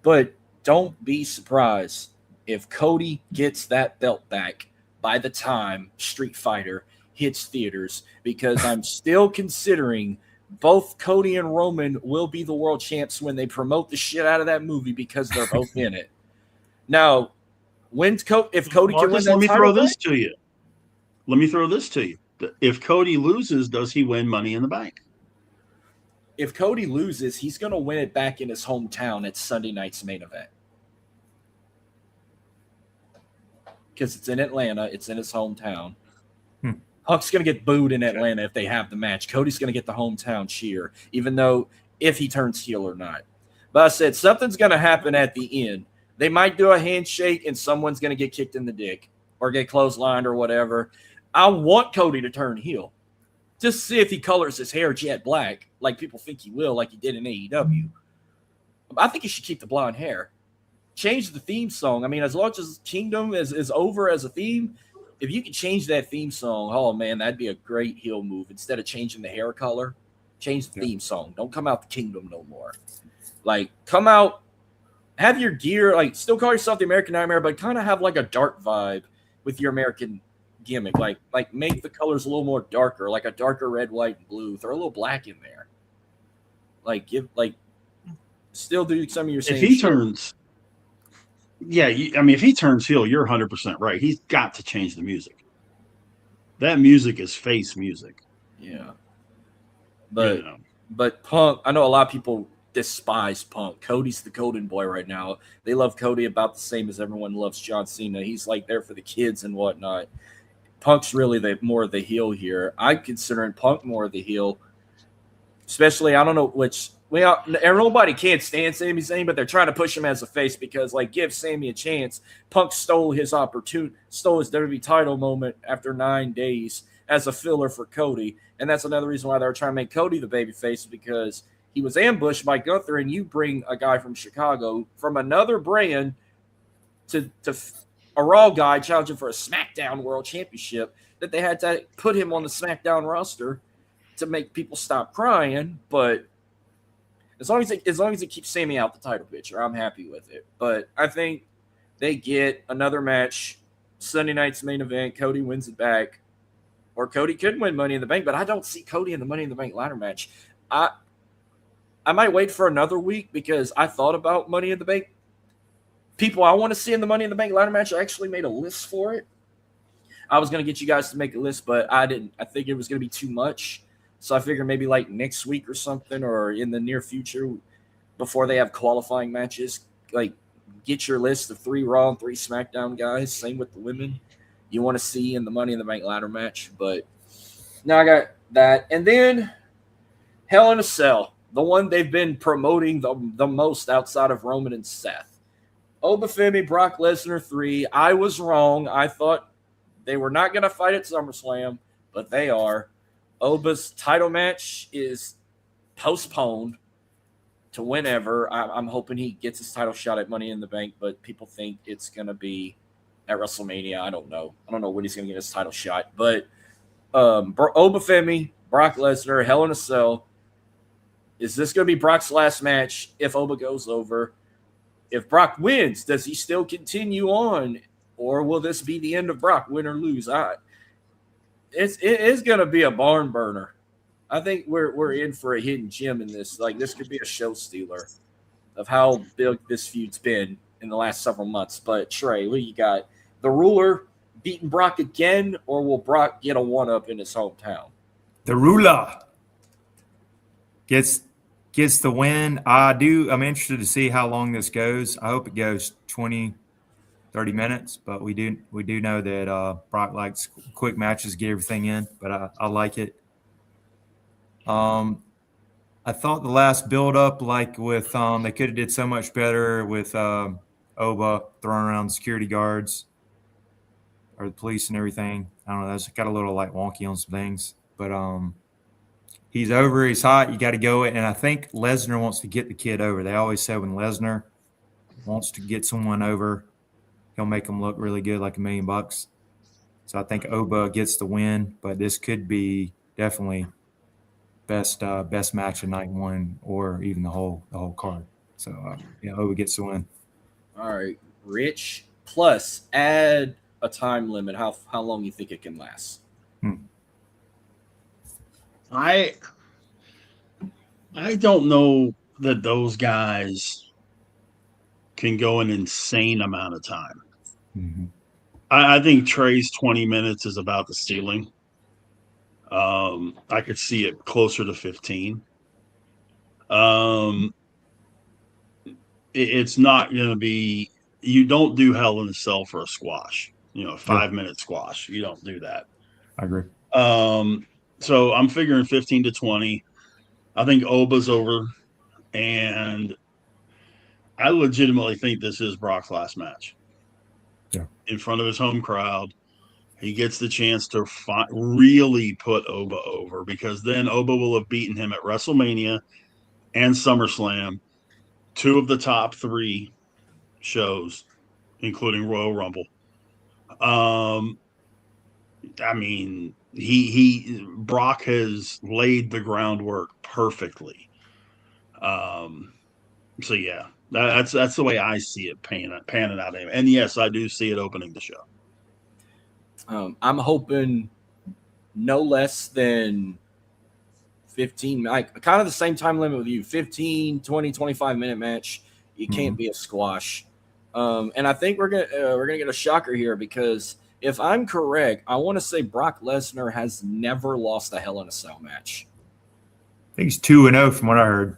but don't be surprised if Cody gets that belt back by the time Street Fighter hits theaters, because I'm still considering both Cody and Roman will be the world champs when they promote the shit out of that movie, because they're both in it. Now, if Cody can win that let me title throw this to you. Let me throw this to you. If Cody loses, does he win Money in the Bank? If Cody loses, he's going to win it back in his hometown at Sunday night's main event. Because it's in Atlanta. It's in his hometown. Punk's going to get booed in Atlanta if they have the match. Cody's going to get the hometown cheer, even though if he turns heel or not. But I said something's going to happen at the end. They might do a handshake and someone's going to get kicked in the dick or get clotheslined or whatever. I want Cody to turn heel. Just see if he colors his hair jet black like people think he will, like he did in AEW. I think he should keep the blonde hair. Change the theme song. I mean, as long as Kingdom is over as a theme, if you could change that theme song, oh, man, that'd be a great heel move. Instead of changing the hair color, change the theme song. Don't come out the Kingdom no more. Like, come out, have your gear, like, still call yourself the American Nightmare, but kind of have, like, a dark vibe with your American gimmick. Like make the colors a little more darker, like a darker red, white, and blue. Throw a little black in there. Still do some of your same If he shit. turns, if he turns heel, you're 100% right. He's got to change the music. That music is face music. Yeah. But Punk, I know a lot of people despise Punk. Cody's the golden boy right now. They love Cody about the same as everyone loves John Cena. He's like there for the kids and whatnot. Punk's really more of the heel here. I'm considering Punk more of the heel, especially I don't know which. Nobody can't stand Sami Zayn, but they're trying to push him as a face because, like, give Sami a chance. Punk stole his WWE title moment after 9 days as a filler for Cody, and that's another reason why they're trying to make Cody the babyface because he was ambushed by Gunther, and you bring a guy from Chicago from another brand to a Raw guy challenging for a SmackDown World Championship that they had to put him on the SmackDown roster to make people stop crying. But as long as it keeps Sami out the title picture, I'm happy with it. But I think they get another match, Sunday night's main event. Cody wins it back, or Cody could win Money in the Bank. But I don't see Cody in the Money in the Bank ladder match. I might wait for another week because I thought about Money in the Bank. People I want to see in the Money in the Bank ladder match, I actually made a list for it. I was going to get you guys to make a list, but I didn't. I think it was going to be too much. So I figured maybe like next week or something or in the near future before they have qualifying matches, like get your list of 3 Raw and 3 SmackDown guys. Same with the women you want to see in the Money in the Bank ladder match. But now I got that. And then Hell in a Cell, the one they've been promoting the most outside of Roman and Seth. Obafemi, Brock Lesnar 3. I was wrong. I thought they were not going to fight at SummerSlam, but they are. Oba's title match is postponed to whenever. I'm hoping he gets his title shot at Money in the Bank, but people think it's going to be at WrestleMania. I don't know. I don't know when he's going to get his title shot. But Obafemi, Brock Lesnar, Hell in a Cell. Is this going to be Brock's last match if Oba goes over? If Brock wins, does he still continue on? Or will this be the end of Brock, win or lose? It is going to be a barn burner. I think we're in for a hidden gem in this. Like, this could be a show stealer of how big this feud's been in the last several months. But, Trey, what do you got? The Ruler beating Brock again, or will Brock get a one-up in his hometown? The Ruler gets the win. I'm interested to see how long this goes. I hope it goes 20, 30 minutes, but we do know that Brock likes quick matches, get everything in, but I like it. I thought the last build-up, like with they could have did so much better with Oba throwing around security guards or the police and everything. I don't know. That's got a little like wonky on some things, but he's over. He's hot. You got to go it. And I think Lesnar wants to get the kid over. They always say when Lesnar wants to get someone over, he'll make them look really good, like $1 million. So I think Oba gets the win, but this could be definitely best match of night one or even the whole card. So Oba gets the win. All right, Rich. Plus, add a time limit. How long you think it can last? I don't know that those guys can go an insane amount of time. Mm-hmm. I think Trey's 20 minutes is about the ceiling. I could see it closer to 15. It's not going to be – you don't do Hell in a Cell for a squash, 5-minute squash. You don't do that. I agree. So I'm figuring 15 to 20. I think Oba's over, and I legitimately think this is Brock's last match. Yeah. In front of his home crowd. He gets the chance to really put Oba over, because then Oba will have beaten him at WrestleMania and SummerSlam, 2 of the top 3 shows, including Royal Rumble. I mean, Brock has laid the groundwork perfectly. So yeah, that's the way I see it panning out. And yes, I do see it opening the show. I'm hoping no less than 15, like kind of the same time limit with you, 15, 20, 25-minute match. It can't be a squash. And I think we're gonna get a shocker here, because if I'm correct, I want to say Brock Lesnar has never lost a Hell in a Cell match. I think he's 2-0 from what I heard.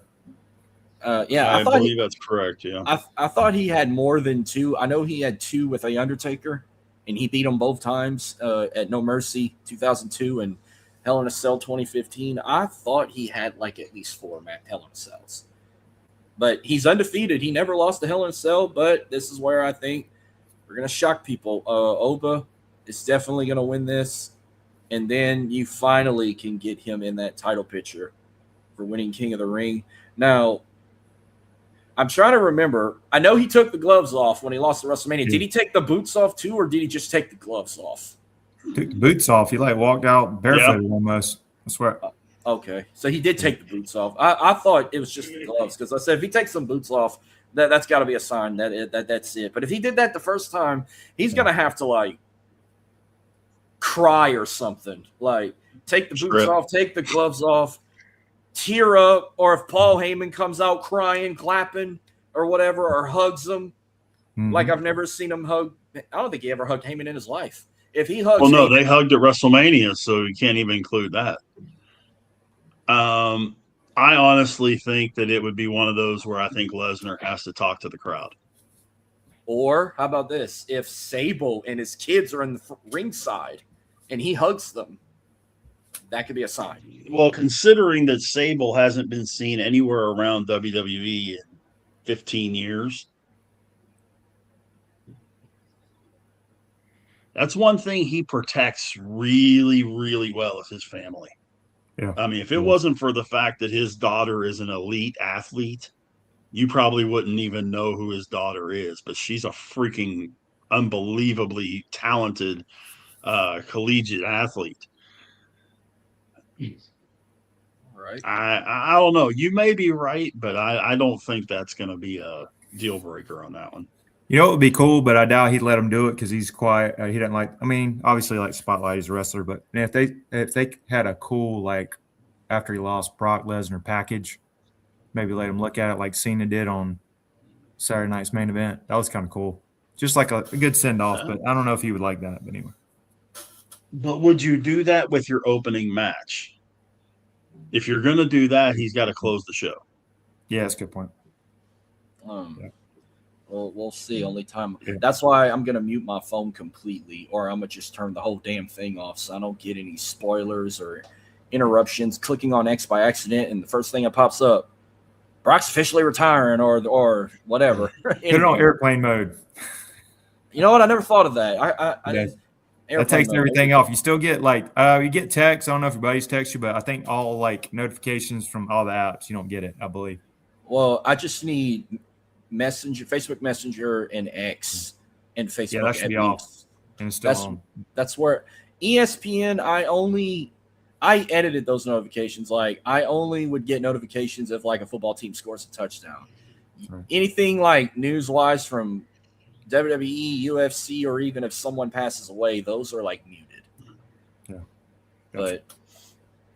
Yeah, I believe that's correct. Yeah, I thought he had more than 2. I know he had 2 with The Undertaker, and he beat him both times at No Mercy 2002 and Hell in a Cell 2015. I thought he had like at least 4 Hell in a Cells. But he's undefeated. He never lost a Hell in a Cell, but this is where I think we're going to shock people. Oba is definitely going to win this, and then you finally can get him in that title picture for winning King of the Ring. Now, I'm trying to remember. I know he took the gloves off when he lost at WrestleMania. Did he take the boots off too, or did he just take the gloves off? Took the boots off. He like walked out barefooted almost. I swear. Okay, so he did take the boots off. I thought it was just the gloves, because I said if he takes some boots off, that's got to be a sign that's it. But if he did that the first time, he's gonna have to like cry or something. Like take the boots off, take the gloves off, tear up, or if Paul Heyman comes out crying, clapping, or whatever, or hugs him. Like I've never seen him hug. I don't think he ever hugged Heyman in his life. If he hugs, well, no, Heyman, they hugged at WrestleMania, so you can't even include that. I honestly think that it would be one of those where I think Lesnar has to talk to the crowd. Or how about this? If Sable and his kids are in the ringside and he hugs them, that could be a sign. Well, considering that Sable hasn't been seen anywhere around WWE in 15 years, that's one thing he protects really, really well, is his family. Yeah. I mean, if it wasn't for the fact that his daughter is an elite athlete, you probably wouldn't even know who his daughter is. But she's a freaking unbelievably talented collegiate athlete. Right. I don't know. You may be right, but I don't think that's going to be a deal breaker on that one. You know, it would be cool, but I doubt he'd let him do it because he's quiet. He doesn't like. I mean, obviously, like spotlight, he's a wrestler. But if they had a cool like after he lost Brock Lesnar package, maybe let him look at it like Cena did on Saturday night's main event. That was kind of cool, just like a good send off. But I don't know if he would like that. But anyway. But would you do that with your opening match? If you're going to do that, he's got to close the show. Yeah, that's a good point. Yeah. Well, we'll see. Only time. Yeah. That's why I'm going to mute my phone completely, or I'm going to just turn the whole damn thing off so I don't get any spoilers or interruptions. Clicking on X by accident, and the first thing that pops up, Brock's officially retiring or whatever. Put it on airplane mode. You know what? I never thought of that. I didn't. That takes everything off. You still get like you get texts. I don't know if your buddies text you, but I think all like notifications from all the apps, you don't get it, I believe. Well, I just need Messenger, Facebook Messenger, and X, and Facebook. Yeah, that should be off. And still on. That's where ESPN. I edited those notifications. Like I only would get notifications if like a football team scores a touchdown. Right. Anything like news wise from WWE, UFC, or even if someone passes away, those are like muted. Yeah. But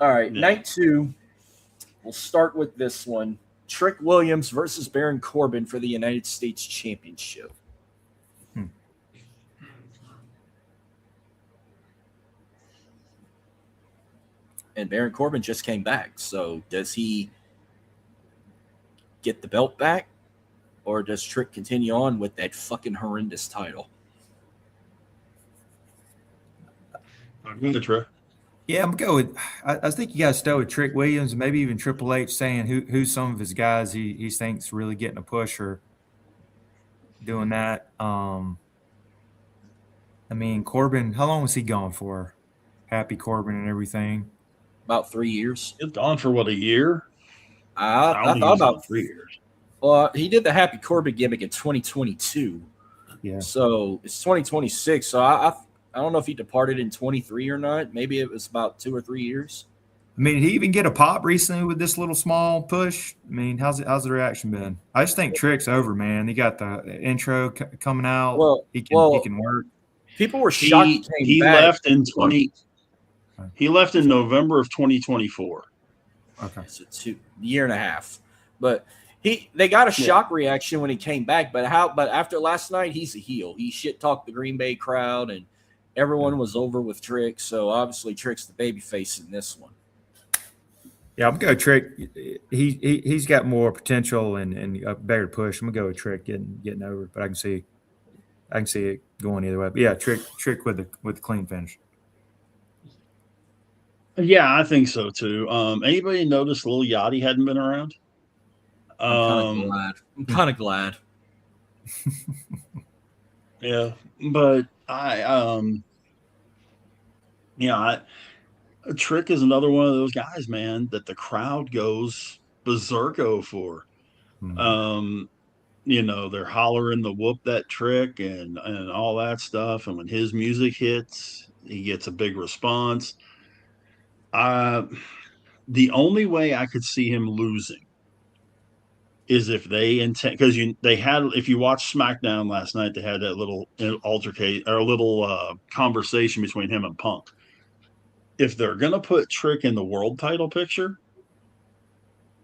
all right, night 2. We'll start with this one. Trick Williams versus Baron Corbin for the United States Championship. And Baron Corbin just came back. So does he get the belt back? Or does Trick continue on with that fucking horrendous title? I'm going to Trick. Yeah, I'm going with. I think you got to start with Trick Williams and maybe even Triple H saying who's some of his guys he thinks really getting a push or doing that. I mean, Corbin, how long was he gone for? Happy Corbin and everything. About 3 years. It's gone for what, a year? I don't think thought he was about gone 3 years. Well, he did the Happy Corbin gimmick in 2022. Yeah. So it's 2026. So I don't know if he departed in 23 or not. Maybe it was about 2 or 3 years. I mean, did he even get a pop recently with this little small push? I mean, how's the reaction been? I just think Trick's over, man. He got the intro coming out. Well, he can work. People were shocked He left in He left in November of 2024. Okay, so year and a half. But they got a shock reaction when he came back. But after last night, he's a heel. He shit talked the Green Bay crowd, and everyone was over with Trick. So obviously, Trick's the babyface in this one. Yeah, I'm gonna go Trick. He's got more potential and a better push. I'm gonna go with Trick getting over, but I can see it going either way. But yeah, Trick with the clean finish. Yeah, I think so too. Anybody notice Lil Yachty hadn't been around? I'm kind of glad. Yeah, but Trick is another one of those guys, man, that the crowd goes berserko for. Mm-hmm. They're hollering the whoop that Trick and all that stuff. And when his music hits, he gets a big response. The only way I could see him losing is if they intend, because if you watch SmackDown last night, they had that little altercation or a little conversation between him and Punk. If they're gonna put Trick in the world title picture,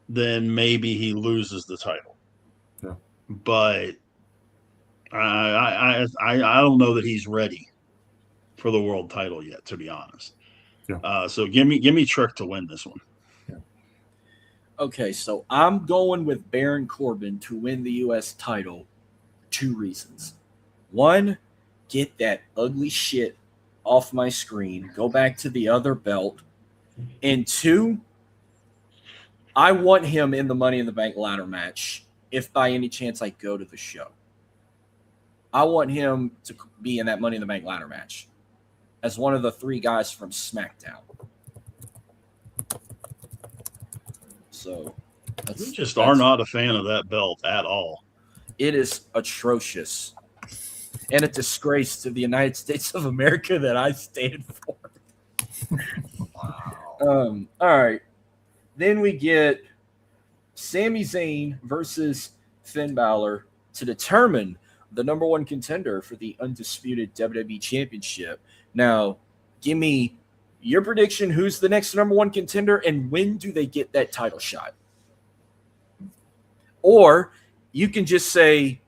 then maybe he loses the title. Yeah. But I don't know that he's ready for the world title yet, to be honest. Yeah. So give me Trick to win this one. Yeah. Okay, so I'm going with Baron Corbin to win the U.S. title. 2 reasons. 1, get that ugly shit off my screen. Go back to the other belt. And 2, I want him in the Money in the Bank ladder match if by any chance I go to the show. I want him to be in that Money in the Bank ladder match as one of the 3 guys from SmackDown. So you just are not a fan of that belt at all. It is atrocious and a disgrace to the United States of America that I stand for. Wow. All right. Then we get Sami Zayn versus Finn Balor to determine the number 1 contender for the undisputed WWE Championship. Now, give me your prediction. Who's the next number 1 contender, and when do they get that title shot? Or you can just say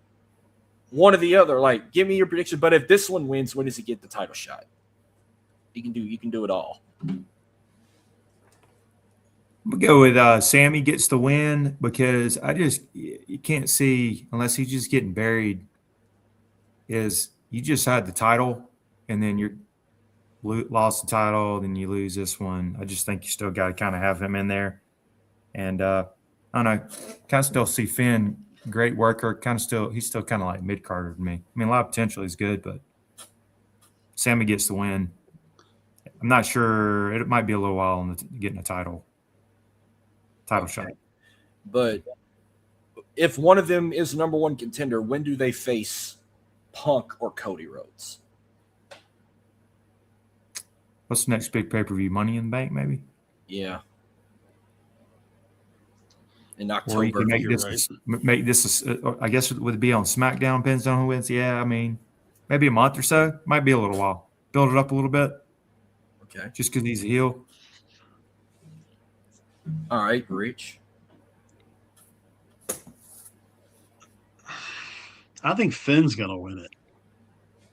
one or the other. Like, give me your prediction. But if this one wins, when does he get the title shot? You can do it all. We'll go with Sammy gets the win because you can't see unless he's just getting buried. Is you just had the title and then you're lost the title, then you lose this one. I just think you still got to kind of have him in there. And I don't know, kind of still see Finn, great worker, he's still kind of like mid-carder to me. I mean, a lot of potential is good, but Sammy gets the win. I'm not sure. It might be a little while on getting a title shot. But if one of them is number 1 contender, when do they face Punk or Cody Rhodes? What's the next big pay-per-view? Money in the Bank, maybe? Yeah. In October. Or you can make this I guess it would be on SmackDown, depends on who wins. Yeah, I mean, maybe a month or so. Might be a little while. Build it up a little bit. Okay. Just because he's a heel. All right, Rich. I think Finn's going to win it.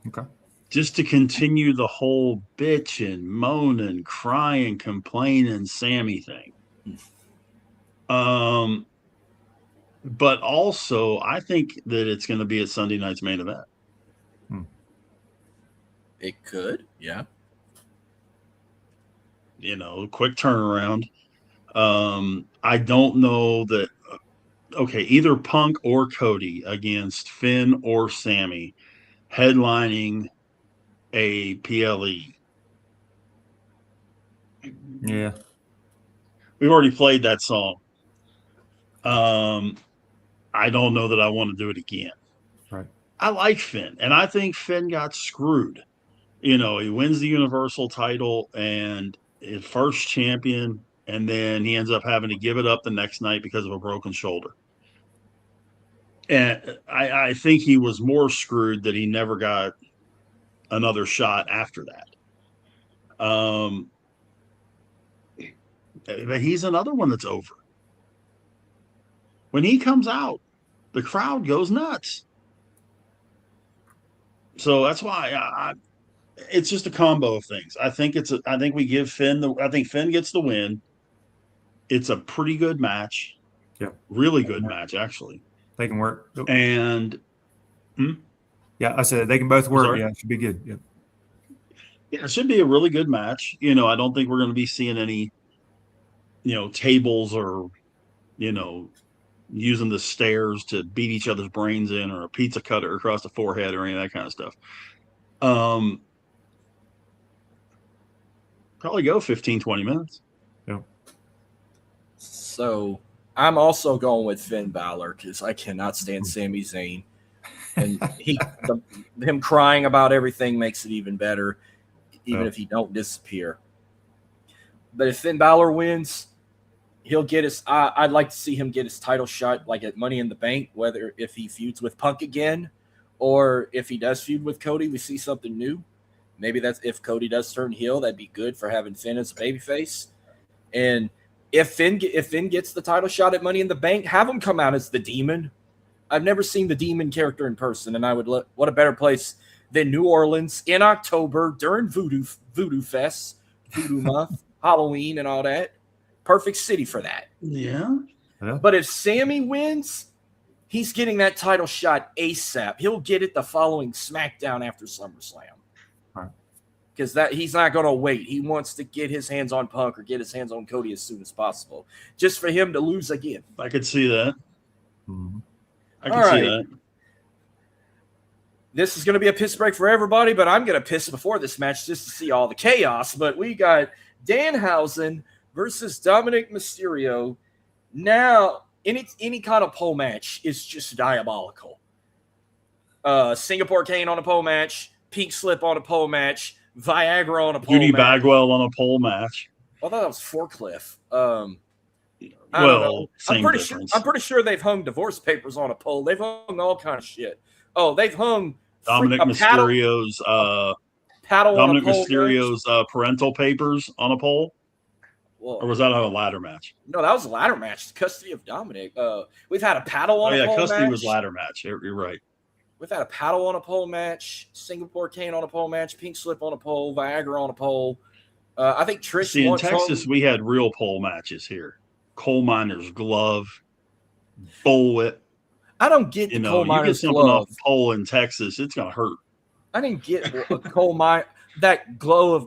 Okay. Just to continue the whole bitching, moaning, crying, complaining Sammy thing. But also, I think that it's going to be at Sunday night's main event. It could, yeah. quick turnaround. I don't know that. Okay, either Punk or Cody against Finn or Sammy headlining a PLE. Yeah. We've already played that song. I don't know that I want to do it again. Right. I like Finn, and I think Finn got screwed. He wins the Universal title and his first champion, and then he ends up having to give it up the next night because of a broken shoulder. And I think he was more screwed that he never got another shot after that. But he's another one that's over. When he comes out, the crowd goes nuts. So that's why it's just a combo of things. I think we give Finn I think Finn gets the win. It's a pretty good match. Yeah. Really good match, actually. They can work. And yeah, I said they can both work. Yeah, it should be good. Yeah. Yeah, it should be a really good match. I don't think we're going to be seeing any, tables or, using the stairs to beat each other's brains in, or a pizza cutter across the forehead, or any of that kind of stuff. Probably go 15, 20 minutes. Yeah. So I'm also going with Finn Balor because I cannot stand Sami Zayn, and him crying about everything makes it even better, even if he don't disappear. But if Finn Balor wins, he'll get his. I'd like to see him get his title shot, like at Money in the Bank. Whether if he feuds with Punk again, or if he does feud with Cody, we see something new. Maybe that's if Cody does turn heel, that'd be good for having Finn as a babyface. And if Finn gets the title shot at Money in the Bank, have him come out as the Demon. I've never seen the Demon character in person, and I would what a better place than New Orleans in October during Voodoo Fest, Voodoo Month, Halloween, and all that. Perfect city for that. Yeah. But if Sammy wins, he's getting that title shot ASAP. He'll get it the following SmackDown after SummerSlam. Because he's not going to wait. He wants to get his hands on Punk or get his hands on Cody as soon as possible, just for him to lose again. I could see that. Mm-hmm. I can see that. This is going to be a piss break for everybody, but I'm going to piss before this match just to see all the chaos. But we got Danhausen versus Dominic Mysterio. Now, any kind of pole match is just diabolical. Singapore Cane on a pole match, Pink Slip on a pole match, Viagra on a pole Judy match. Bagwell on a pole match. I thought that was Forklift. I'm pretty sure they've hung divorce papers on a pole. They've hung all kind of shit. Oh, they've hung Dominic Mysterio's parental papers on a pole. Whoa. Or was that a ladder match? No, that was a ladder match. Custody of Dominic. We've had a paddle on a pole custody match. was ladder match. You're right. We've had a paddle on a pole match, Singapore Cane on a pole match, Pink Slip on a pole, Viagra on a pole. I think Trish. See, in Texas, we had real pole matches here. Coal miner's glove, bullwhip. I don't get the coal miner's glove. You get something off the pole in Texas, it's gonna hurt. I didn't get a coal mine that glove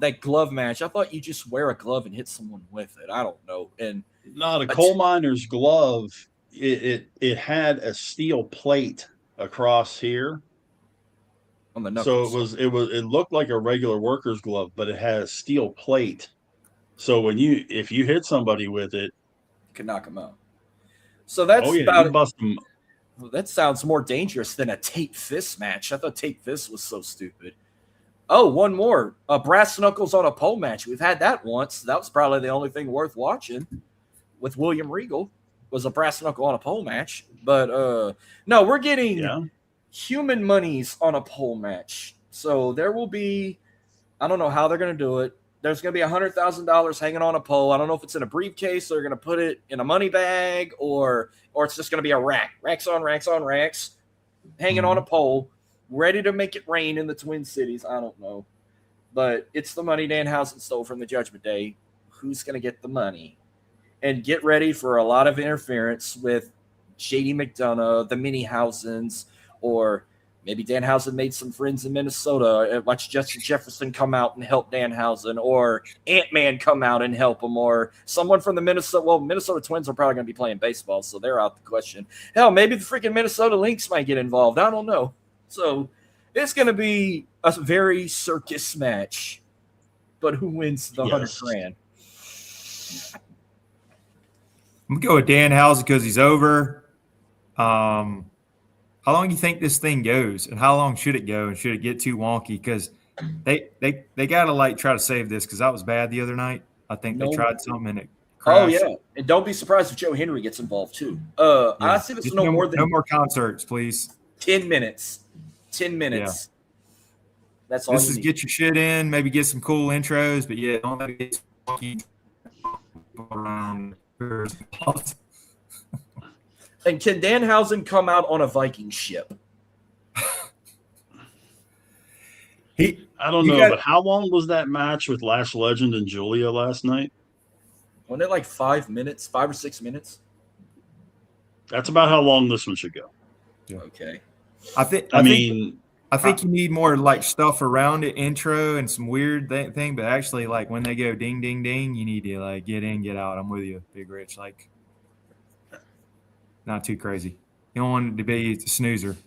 match. I thought you just wear a glove and hit someone with it. I don't know. And not a coal miner's glove. It had a steel plate across here on the knuckles. So it looked like a regular worker's glove, but it had a steel plate. So if you hit somebody with it, you can knock them out. So that's about you bust them. Well, that sounds more dangerous than a tape fist match. I thought tape fist was so stupid. Oh, one more. Brass knuckles on a pole match. We've had that once. That was probably the only thing worth watching with William Regal was a brass knuckle on a pole match. But no, we're getting human monies on a pole match. So there will be, I don't know how they're going to do it. There's going to be $100,000 hanging on a pole. I don't know if it's in a briefcase or they're going to put it in a money bag or it's just going to be a rack. Racks on racks on racks hanging on a pole, ready to make it rain in the Twin Cities. I don't know. But it's the money Danhausen stole from the Judgment Day. Who's going to get the money? And get ready for a lot of interference with JD McDonough, the Mini Housens, or Maybe Danhausen made some friends in Minnesota. Watch Justin Jefferson come out and help Danhausen, or Ant-Man come out and help him, or someone from the Minnesota Twins are probably going to be playing baseball, so they're out the question. Hell, maybe the freaking Minnesota Lynx might get involved. I don't know. So it's going to be a very circus match. But who wins the $100,000? I'm going to go with Danhausen because he's over. How long do you think this thing goes, and how long should it go, and should it get too wonky? Because they got to try to save this because that was bad the other night. I think they tried something and it crashed. Oh yeah, and don't be surprised if Joe Henry gets involved too. I see this no more than no more concerts, please. 10 minutes. 10 minutes. Yeah. That's all. This is get your shit in, maybe get some cool intros, but yeah, don't let it get wonky around. And can Danhausen come out on a Viking ship? I don't know, but how long was that match with Lash Legend and Julia last night? Wasn't it like 5 minutes, 5 or 6 minutes? That's about how long this one should go. Yeah. Okay. I think you need more stuff around it, intro and some weird thing, but actually when they go ding, ding, ding, you need to get in, get out. I'm with you, Big Rich. Not too crazy. You don't want it to be a snoozer.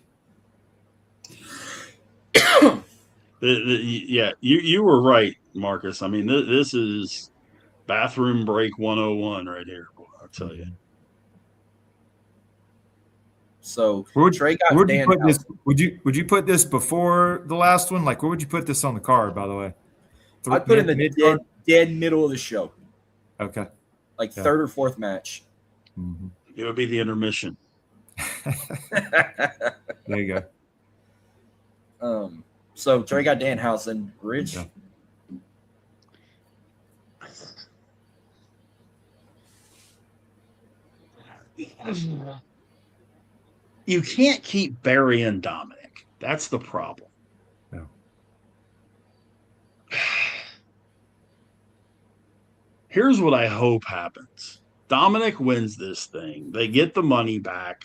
Yeah, you were right, Marcus. I mean, this is bathroom break 101 right here. I'll tell you. So would you put this before the last one? Where would you put this on the card, by the way? I'd put it in the dead middle of the show. Okay. Third or fourth match. Mm-hmm. It would be the intermission. There you go. So Trey got Danhausen. Rich. Yeah. You can't keep burying Dominic. That's the problem. No. Here's what I hope happens. Dominic wins this thing. They get the money back,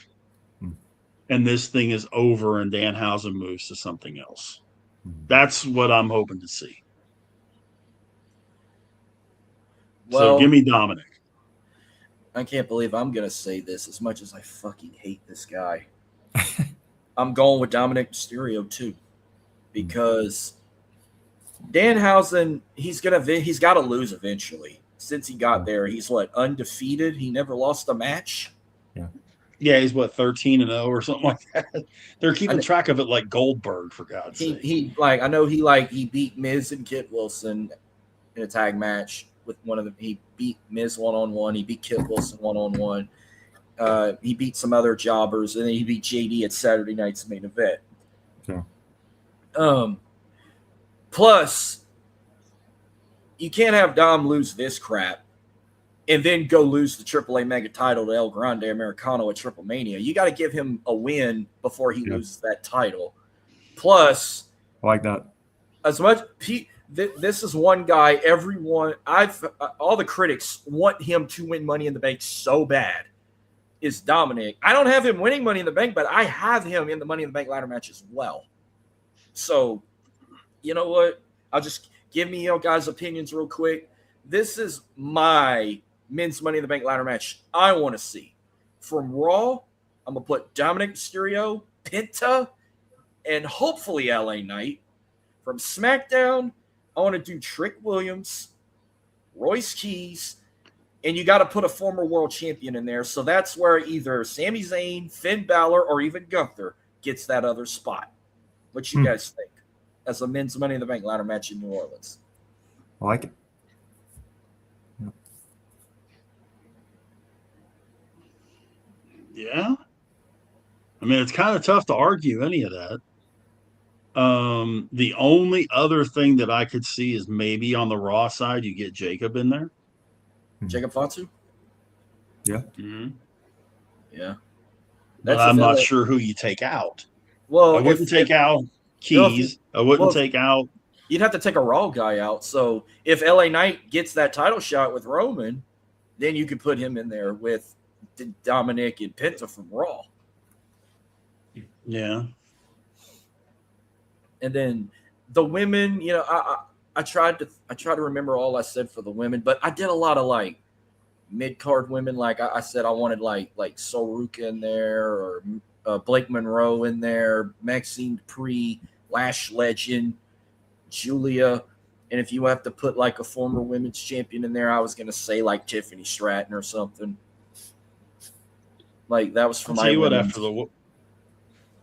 and this thing is over, and Danhausen moves to something else. That's what I'm hoping to see. Well, so give me Dominic. I can't believe I'm going to say this as much as I fucking hate this guy. I'm going with Dominic Mysterio too, because Danhausen, he's got to lose eventually. Since he got there, he's undefeated. He never lost a match. Yeah, he's 13-0 or something like that. They're keeping track of it like Goldberg, for God's sake. I know he beat Miz and Kit Wilson in a tag match with one of them. He beat Miz 1-on-1. He beat Kit Wilson 1-on-1. He beat some other jobbers, and then he beat JD at Saturday night's main event. Yeah. Plus, you can't have Dom lose this crap and then go lose the AAA Mega title to El Grande Americano at Triple Mania. You got to give him a win before he loses that title. Plus, I like that. As much this is one guy all the critics want him to win Money in the Bank so bad is Dominic. I don't have him winning Money in the Bank, but I have him in the Money in the Bank ladder match as well. So, you know what? I'll just give me your guys' opinions real quick. This is my men's Money in the Bank ladder match I want to see. From Raw, I'm going to put Dominic Mysterio, Penta, and hopefully LA Knight. From SmackDown, I want to do Trick Williams, Royce Keys, and you got to put a former world champion in there. So that's where either Sami Zayn, Finn Balor, or even Gunther gets that other spot. What you guys think as a men's Money in the Bank ladder match in New Orleans? I like it. Yeah. I mean, it's kind of tough to argue any of that. The only other thing that I could see is maybe on the Raw side, you get Jacob in there. Jacob Fatu? Yeah. Mm-hmm. Yeah. But I'm not sure who you take out. Well, I wouldn't take out Keys. I wouldn't take out. You'd have to take a Raw guy out. So if LA Knight gets that title shot with Roman, then you could put him in there with Dominic and Penta from Raw. Yeah. And then the women, you know, I tried to remember all I said for the women, but I did a lot of like mid-card women. Like I said, I wanted like Soruka in there, or Blake Monroe in there, Maxine Dupree, Lash Legend, Julia. And if you have to put like a former women's champion in there, I was going to say like Tiffany Stratton or something. Like that was for my. Tell you what,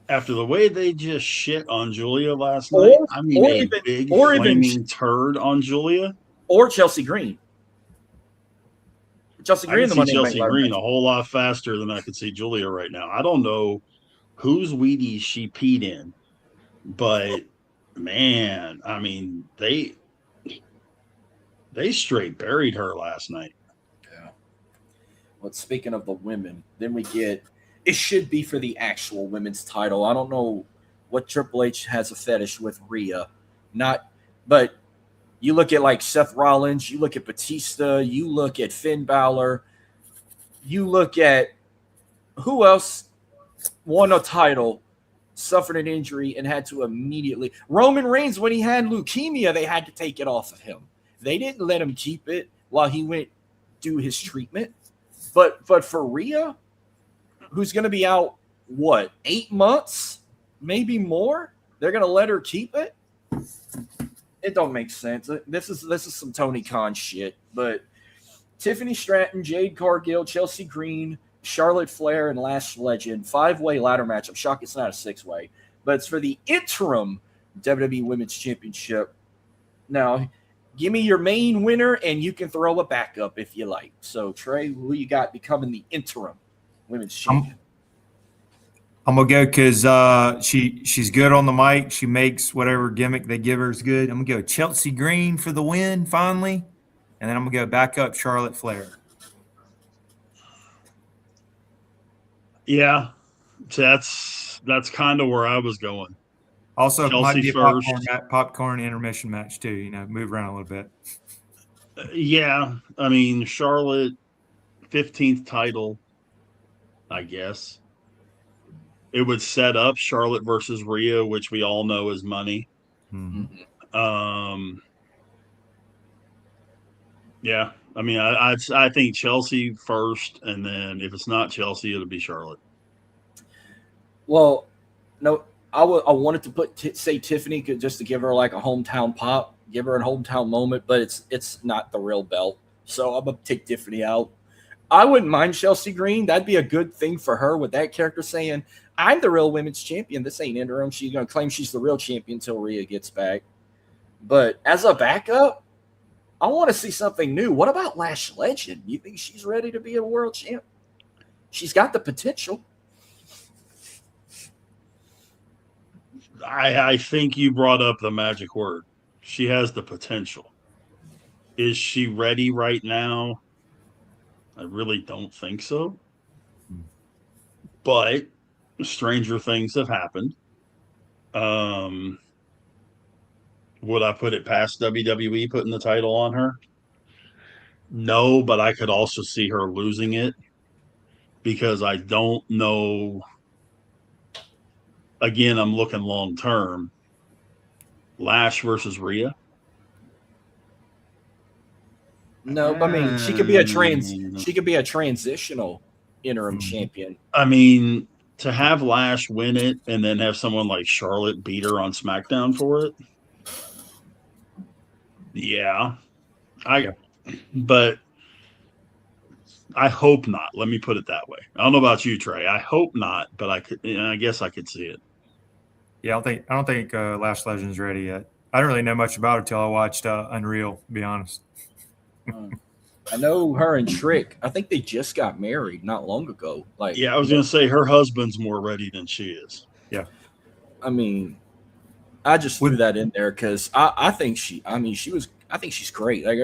after the way they just shit on Julia last night, I mean, big flaming turd on Julia, or Chelsea Green. Chelsea Green, I can see Chelsea Green a whole lot faster than I could see Julia right now. I don't know whose Wheaties she peed in, but man, I mean, they straight buried her last night. Yeah. Well, speaking of the women, then we get, it should be for the actual women's title. I don't know what Triple H has a fetish with Rhea. But you look at like Seth Rollins, you look at Batista, you look at Finn Balor, you look at who else won a title, suffered an injury, and had to immediately. Roman Reigns, when he had leukemia, they had to take it off of him. They didn't let him keep it while he went do his treatment. But for Rhea, who's going to be out, 8 months, maybe more, they're going to let her keep it? It don't make sense. This is some Tony Khan shit. But Tiffany Stratton, Jade Cargill, Chelsea Green, Charlotte Flair, and Lash Legend, 5-way ladder match. I'm shocked it's not a 6-way. But it's for the interim WWE Women's Championship. Now, give me your main winner, and you can throw a backup if you like. So, Trey, who you got becoming the interim Women's Champion? I'm going to go because she's good on the mic. She makes whatever gimmick they give her is good. I'm going to go Chelsea Green for the win, finally. And then I'm going to go back up Charlotte Flair. Yeah, that's kind of where I was going. Also, Chelsea might be first. a popcorn intermission match too. You know, move around a little bit. Yeah, I mean, Charlotte, 15th title, I guess. It would set up Charlotte versus Rhea, which we all know is money. Mm-hmm. Yeah, I mean, I think Chelsea first, and then if it's not Chelsea, it'll be Charlotte. Well, no, I wanted to say Tiffany, just to give her like a hometown pop, give her a hometown moment, but it's not the real belt, so I'm gonna take Tiffany out. I wouldn't mind Chelsea Green. That'd be a good thing for her with that character saying, I'm the real women's champion. This ain't interim. She's going to claim she's the real champion until Rhea gets back. But as a backup, I want to see something new. What about Lash Legend? You think she's ready to be a world champ? She's got the potential. I think you brought up the magic word. She has the potential. Is she ready right now? I really don't think so. But stranger things have happened. Would I put it past WWE putting the title on her? No, but I could also see her losing it because I don't know. Again, I'm looking long term. Lash versus Rhea. No, I mean she could be a transitional interim champion. I mean, to have Lash win it and then have someone like Charlotte beat her on SmackDown for it. Yeah. But I hope not. Let me put it that way. I don't know about you, Trey. I hope not, but I guess I could see it. Yeah, I don't think Lash Legend's ready yet. I don't really know much about her till I watched Unreal, to be honest. I know her and Trick. I think they just got married not long ago. Yeah, I was going to say her husband's more ready than she is. Yeah. I mean, I just threw that in there because I think she's great. Like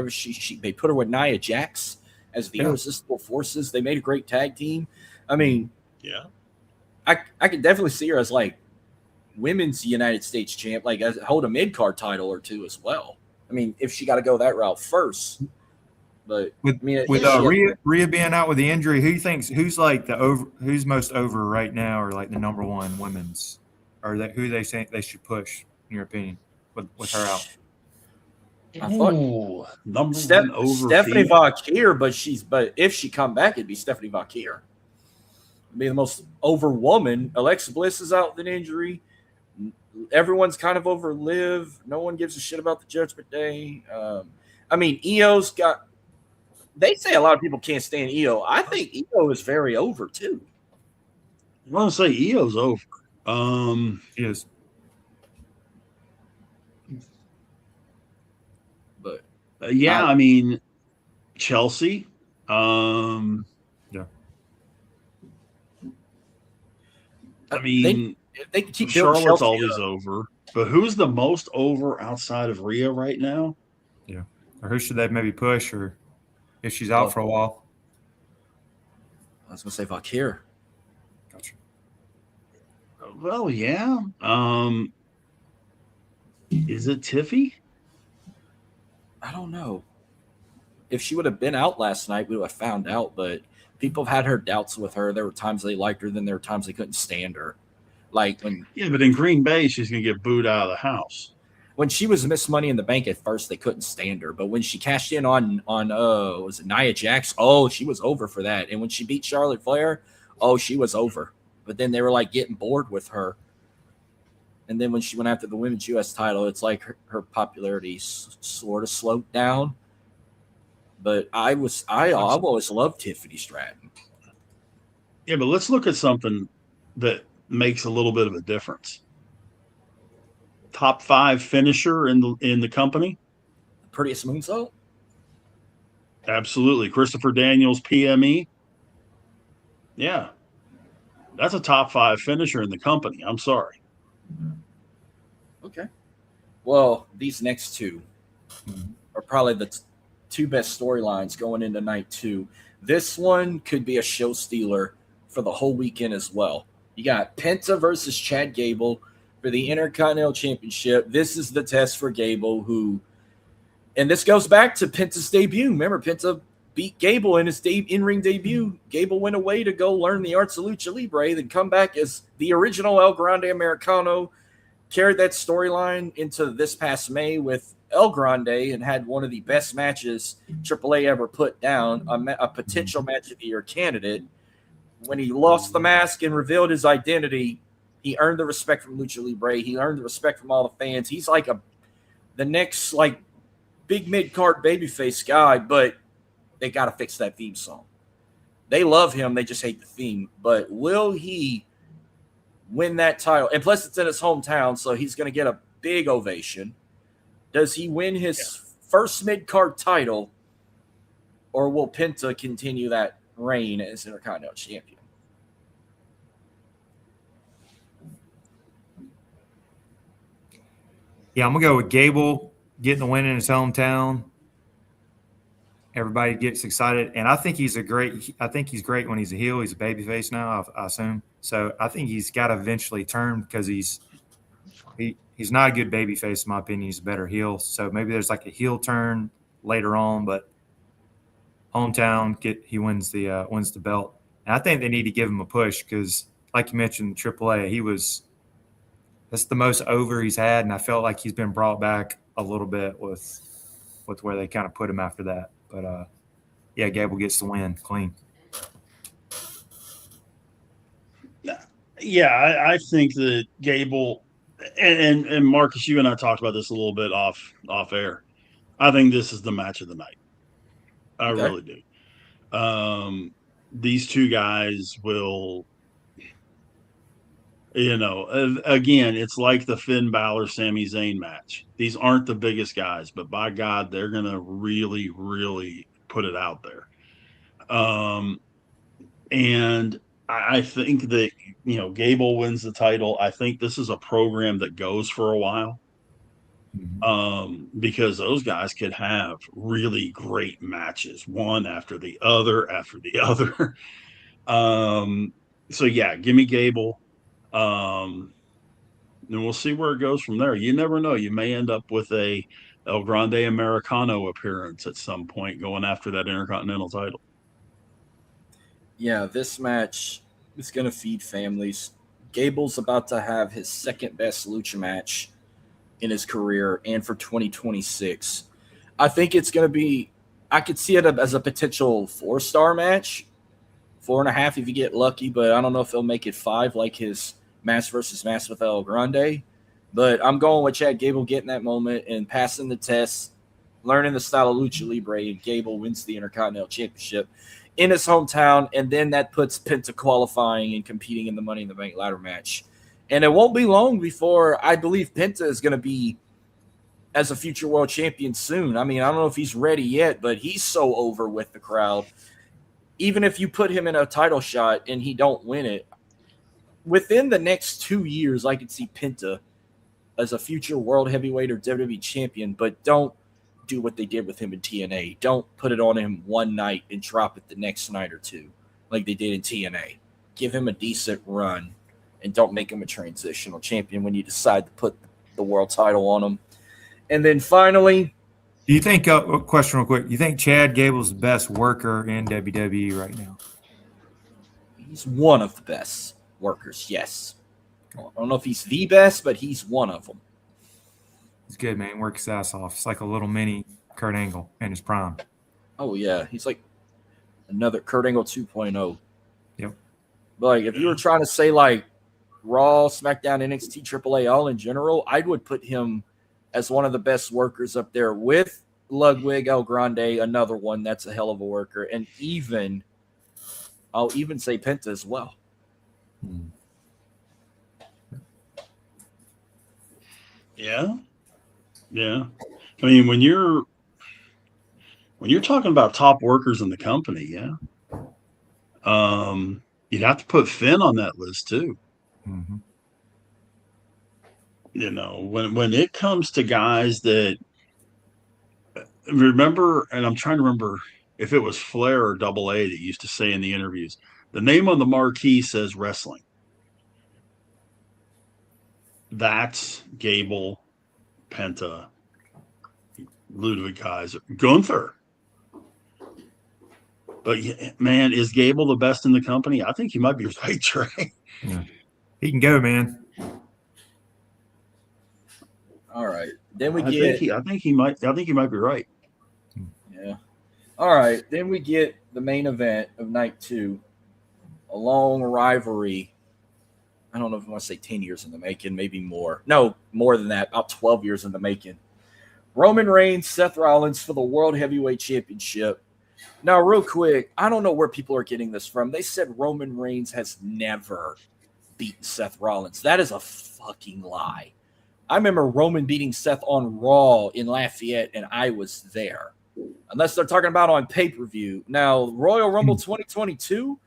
they put her with Nia Jax as the Irresistible Forces. They made a great tag team. I mean, yeah, I can definitely see her as like women's United States champ, like hold a mid-card title or two as well. I mean, if she got to go that route first. But with Rhea being out with the injury, who's most over right now, or like the number one women's, or who they think they should push in your opinion, with her out? I thought number one over Stephanie female. Vakir, but if she come back, it'd be Stephanie Vakir. It'd be the most over woman. Alexa Bliss is out with an injury. Everyone's kind of over Liv. No one gives a shit about the Judgment Day. I mean, Io's got. They say a lot of people can't stand Io. I think Io is very over too. I want to say Io's over. She is. But yeah, I mean, Chelsea. Yeah. I mean, they can keep building Charlotte's Chelsea always up. over. But who's the most over outside of Rhea right now? Yeah. Or who should they maybe push, or if she's out for a while? I was gonna say Vakir. Gotcha. Well, yeah. Is it Tiffy? I don't know. If she would have been out last night, we would have found out. But people have had her doubts with her. There were times they liked her, then there were times they couldn't stand her. Like Yeah, but in Green Bay, she's going to get booed out of the house. when she was Miss Money in the Bank at first, they couldn't stand her. But when she cashed in on was it Nia Jax? Oh, she was over for that. And when she beat Charlotte Flair, oh, she was over. But then they were like getting bored with her. And then when she went after the women's U.S. title, it's like her popularity sort of slowed down. But I've always loved Tiffany Stratton. Yeah, but let's look at something that makes a little bit of a difference. Top 5 finisher in the company? Prettiest moonsault? Absolutely. Christopher Daniels, PME. Yeah. That's a top 5 finisher in the company. I'm sorry. Okay. Well, these next two are probably the two best storylines going into night 2. This one could be a show stealer for the whole weekend as well. You got Penta versus Chad Gable for the Intercontinental Championship. This is the test for Gable, and this goes back to Penta's debut. Remember, Penta beat Gable in his in-ring debut. Gable went away to go learn the arts of Lucha Libre, then come back as the original El Grande Americano, carried that storyline into this past May with El Grande and had one of the best matches AAA ever put down, a potential match of the year candidate. When he lost the mask and revealed his identity, he earned the respect from Lucha Libre. He earned the respect from all the fans. He's like the next big mid-card babyface guy, but they got to fix that theme song. They love him. They just hate the theme. But will he win that title? And plus, it's in his hometown, so he's going to get a big ovation. Does he win his first mid-card title, or will Penta continue that reign as Intercontinental Champion? Yeah, I'm gonna go with Gable getting the win in his hometown. Everybody gets excited, and I think he's great when he's a heel. He's a babyface now, I assume. So I think he's got to eventually turn because he's not a good babyface in my opinion. He's a better heel. So maybe there's like a heel turn later on, but hometown he wins the belt. And I think they need to give him a push because, like you mentioned, AAA, that's the most over he's had, and I felt like he's been brought back a little bit with where they kind of put him after that. But yeah, Gable gets the win clean. Yeah, I think that Gable and Marcus, you and I talked about this a little bit off air. I think this is the match of the night. I really do. These two guys will, again, it's like the Finn Balor Sami Zayn match. These aren't the biggest guys, but by God, they're going to really, really put it out there. And I think that, Gable wins the title. I think this is a program that goes for a while. Because those guys could have really great matches, one after the other. So yeah, give me Gable. And we'll see where it goes from there. You never know. You may end up with a El Grande Americano appearance at some point going after that Intercontinental title. Yeah, this match is going to feed families. Gable's about to have his second best lucha match in his career and for 2026. I think it's going to be – I could see it as a potential 4-star match, 4.5 if you get lucky, but I don't know if they'll make it 5 like his match versus match with El Grande. But I'm going with Chad Gable getting that moment and passing the test, learning the style of Lucha Libre, and Gable wins the Intercontinental Championship in his hometown, and then that puts Penta qualifying and competing in the Money in the Bank ladder match. And it won't be long before I believe Penta is going to be as a future world champion soon. I mean, I don't know if he's ready yet, but he's so over with the crowd. Even if you put him in a title shot and he don't win it, within the next 2 years, I could see Penta as a future world heavyweight or WWE champion, but don't do what they did with him in TNA. Don't put it on him one night and drop it the next night or two like they did in TNA. Give him a decent run and don't make him a transitional champion when you decide to put the world title on him. And then finally, do you think question real quick, you think Chad Gable's the best worker in WWE right now? He's one of the best workers, yes. I don't know if he's the best, but he's one of them. He's good, man. Works his ass off. It's like a little mini Kurt Angle in his prime. Oh, yeah. He's like another Kurt Angle 2.0. Yep. But like, if you were trying to say like Raw, SmackDown, NXT, AAA, all in general, I would put him as one of the best workers up there with Ludwig, El Grande, another one that's a hell of a worker. And I'll even say Penta as well. Yeah. Yeah. I mean, when you're talking about top workers in the company, yeah. You'd have to put Finn on that list too. Mm-hmm. You know, when it comes to guys that remember, and I'm trying to remember if it was Flair or Double A that used to say in the interviews, the name on the marquee says wrestling. That's Gable, Penta, Ludwig Kaiser, Gunther. But man, is Gable the best in the company? I think he might be right, Trey. Yeah. He can go, man. All right. Then we I think he might be right. Yeah. All right. Then we get the main event of night 2. A long rivalry. I don't know if I want to say 10 years in the making, maybe more. No, more than that, about 12 years in the making. Roman Reigns, Seth Rollins for the World Heavyweight Championship. Now, real quick, I don't know where people are getting this from. They said Roman Reigns has never beaten Seth Rollins. That is a fucking lie. I remember Roman beating Seth on Raw in Lafayette, and I was there. Unless they're talking about on pay-per-view. Now, Royal Rumble 2022,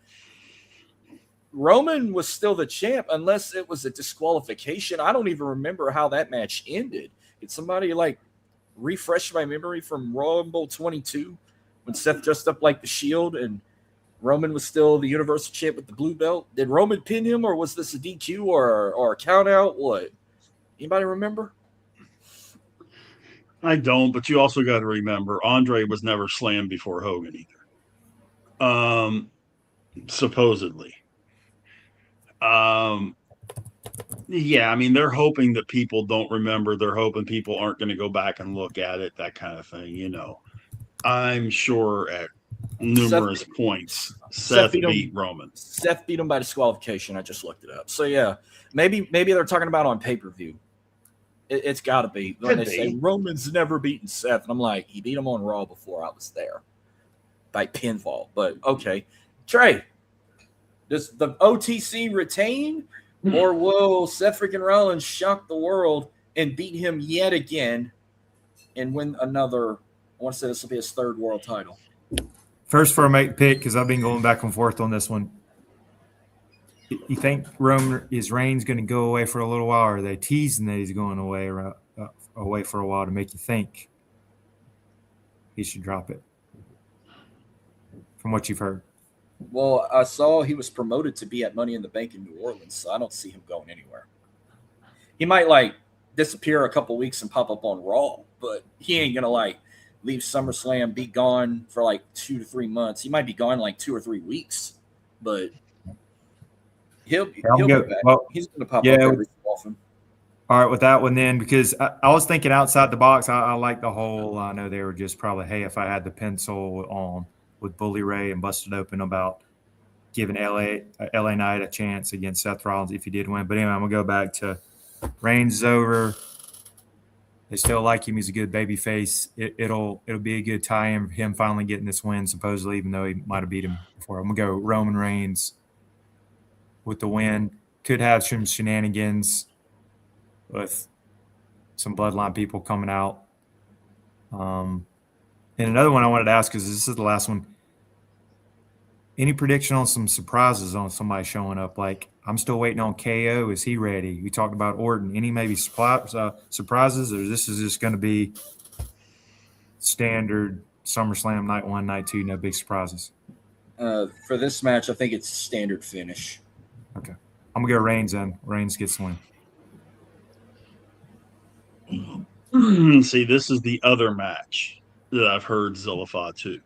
Roman was still the champ unless it was a disqualification. I don't even remember how that match ended. Did somebody like refresh my memory from Royal Rumble 22 when Seth dressed up like the Shield and Roman was still the Universal Champ with the blue belt? Did Roman pin him, or was this a DQ or a count out? What? Anybody remember? I don't, but you also got to remember Andre was never slammed before Hogan either. Supposedly. Yeah, I mean, they're hoping that people don't remember. They're hoping people aren't going to go back and look at it, that kind of thing, you know. I'm sure at numerous points, Seth beat Roman. Seth beat him by disqualification. I just looked it up. So, yeah, maybe they're talking about on pay-per-view. It's got to be. When they say Roman's never beaten Seth, and I'm like, he beat him on Raw before I was there by pinfall. But, okay. Trey, does the OTC retain, or will Seth freaking Rollins shock the world and beat him yet again and win another? I want to say this will be his 3rd world title. First for a make pick, because I've been going back and forth on this one. You think Reigns going to go away for a little while, or are they teasing that he's going away for a while to make you think he should drop it? From what you've heard. Well, I saw he was promoted to be at Money in the Bank in New Orleans, so I don't see him going anywhere. He might, like, disappear a couple weeks and pop up on Raw, but he ain't going to, like, leave SummerSlam, be gone for, like, 2 to 3 months. He might be gone, like, 2 or 3 weeks, but he'll be back. Well, he's going to pop up every so often. All right, with that one then, because I was thinking outside the box. I like the whole. I know they were just probably, hey, if I had the pencil on with Bully Ray and Busted Open about giving LA Knight a chance against Seth Rollins if he did win. But anyway, I'm gonna go back to Reigns is over. They still like him. He's a good baby face. It'll be a good tie-in for him finally getting this win, supposedly, even though he might have beat him before. I'm gonna go Roman Reigns with the win. Could have some shenanigans with some bloodline people coming out. And another one I wanted to ask, because this is the last one. Any prediction on some surprises on somebody showing up? Like, I'm still waiting on KO. Is he ready? We talked about Orton. Any maybe surprises, or this is just going to be standard SummerSlam night 1, night 2, no big surprises? For this match, I think it's standard finish. Okay. I'm going to go Reigns then. Reigns gets the win. See, this is the other match that I've heard Zillifah too.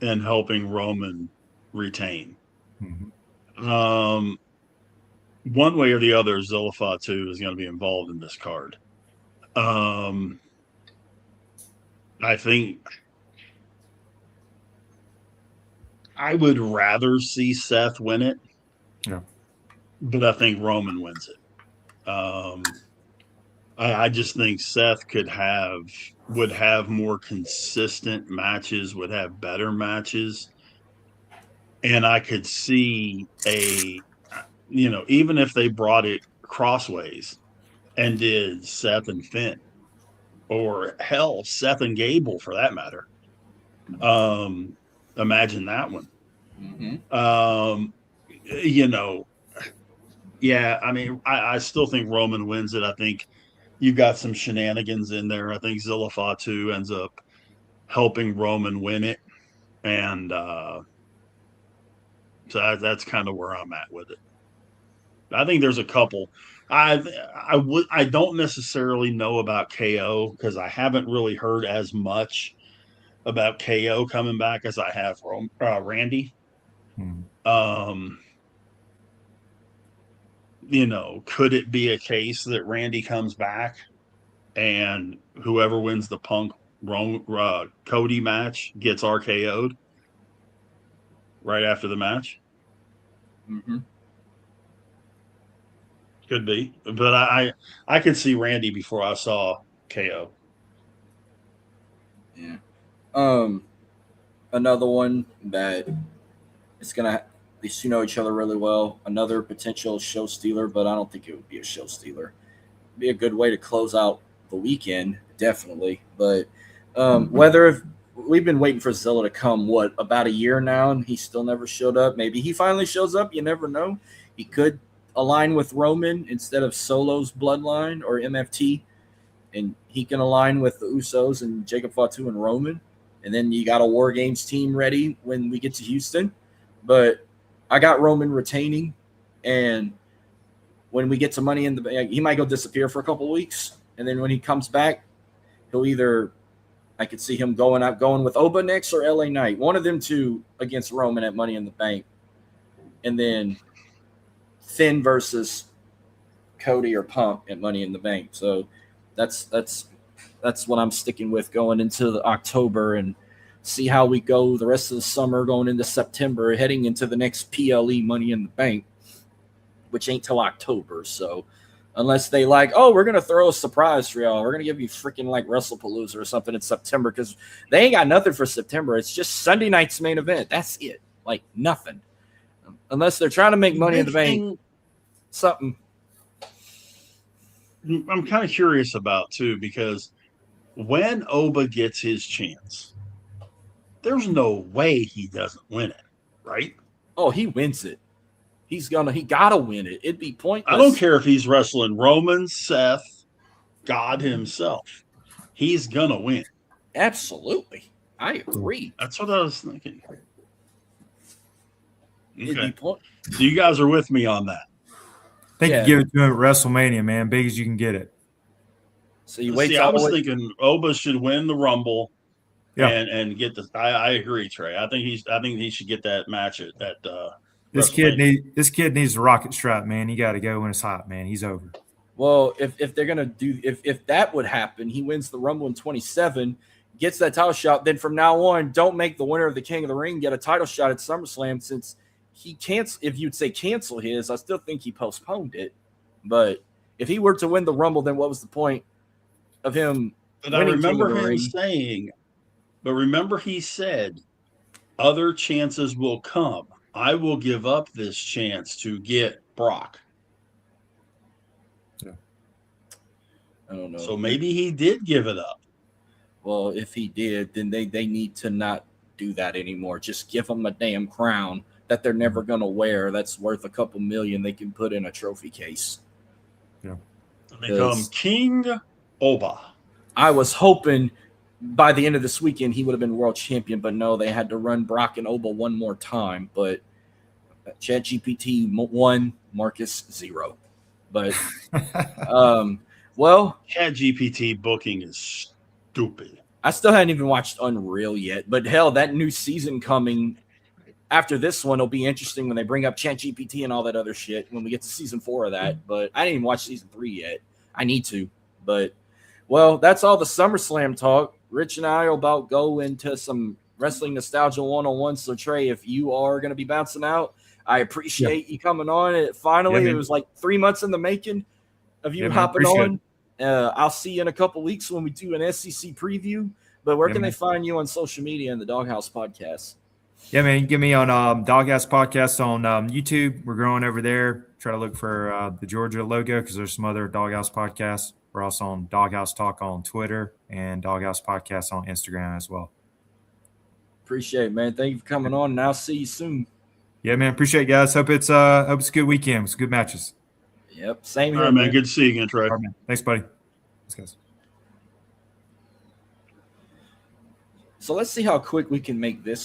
And helping Roman retain. Mm-hmm. One way or the other, Zillifah too is going to be involved in this card. I think I would rather see Seth win it. Yeah. But I think Roman wins it. I just think Seth would have more consistent matches, would have better matches. And I could see even if they brought it crossways and did Seth and Finn, or hell, Seth and Gable for that matter. Imagine that one. Mm-hmm. Yeah, I mean, I still think Roman wins it. I think you got some shenanigans in there. I think Zillifah too ends up helping Roman win it. And so that's kind of where I'm at with it. I think there's a couple. I don't necessarily know about KO because I haven't really heard as much about KO coming back as I have Randy. Could it be a case that Randy comes back and whoever wins the Punk Cody match gets RKO'd right after the match? Mm-hmm. Could be, but I could see Randy before I saw KO. Yeah. Another one that is gonna, at least you know each other really well. Another potential show stealer, but I don't think it would be a show stealer. It'd be a good way to close out the weekend, definitely. But whether we've been waiting for Zilla to come, about a year now, and he still never showed up. Maybe he finally shows up. You never know. He could align with Roman instead of Solo's bloodline or MFT, and he can align with the Usos and Jacob Fatu and Roman. And then you got a War Games team ready when we get to Houston. But I got Roman retaining, and when we get to Money in the Bank, he might go disappear for a couple of weeks, and then when he comes back, he'll either, I could see him going with Oba next or LA Knight, one of them two against Roman at Money in the Bank, and then Finn versus Cody or Punk at Money in the Bank. So that's what I'm sticking with going into October, and see how we go the rest of the summer, going into September, heading into the next PLE Money in the Bank, which ain't till October. So unless they we're going to throw a surprise for y'all. We're going to give you freaking WrestlePalooza or something in September, because they ain't got nothing for September. It's just Sunday night's main event. That's it. Nothing. Unless they're trying to make Money in the Bank something. I'm kind of curious about too, because when Oba gets his chance, there's no way he doesn't win it, right? Oh, he wins it. He gotta win it. It'd be pointless. I don't care if he's wrestling Roman, Seth, God himself. He's gonna win. Absolutely. I agree. That's what I was thinking. Okay. So you guys are with me on that. I think you give it to him at WrestleMania, man. Big as you can get it. So you wait. I was thinking Oba should win the Rumble, yeah, and get the. I agree, Trey. I think he should get that match at This kid needs a rocket strap, man. You got to go when it's hot, man. He's over. Well, if they're gonna do if that would happen, he wins the Rumble in 27, gets that title shot. Then from now on, don't make the winner of the King of the Ring get a title shot at SummerSlam, since he can't. If you'd say cancel his, I still think he postponed it. But if he were to win the Rumble, then what was the point of him? But I remember him saying, but remember he said, other chances will come. I will give up this chance to get Brock. Yeah. I don't know. So maybe he did give it up. Well, if he did, then they need to not do that anymore. Just give them a damn crown that they're never going to wear. That's worth a couple million they can put in a trophy case. Yeah. Become King Oba. I was hoping by the end of this weekend he would have been world champion, but no, they had to run Brock and Oba one more time. But ChatGPT 1, Marcus 0. But well, ChatGPT booking is stupid. I still haven't even watched Unreal yet. But hell, that new season coming after this one will be interesting when they bring up ChatGPT and all that other shit when we get to season 4 of that. But I didn't even watch season 3 yet. I need to. But well, that's all the SummerSlam talk. Rich and I will about go into some wrestling nostalgia 101. So Trey, if you are going to be bouncing out, I appreciate you coming on. It was like 3 months in the making of you hopping on. I'll see you in a couple weeks when we do an SEC preview. But where can they find you on social media and the Dawg House Podcast? Yeah, man, you can get me on Dawg House Podcast on YouTube. We're growing over there. Try to look for the Georgia logo because there's some other Dawg House podcasts. We're also on Dawg House Talk on Twitter and Dawg House Podcast on Instagram as well. Appreciate it, man. Thank you for coming on, and I'll see you soon. Yeah, man. Appreciate it, guys. Hope it's a good weekend. It's good matches. Yep, same here. All right, man. Good to see you again, Trey. All right, man. Thanks, buddy. Thanks, guys. So let's see how quick we can make this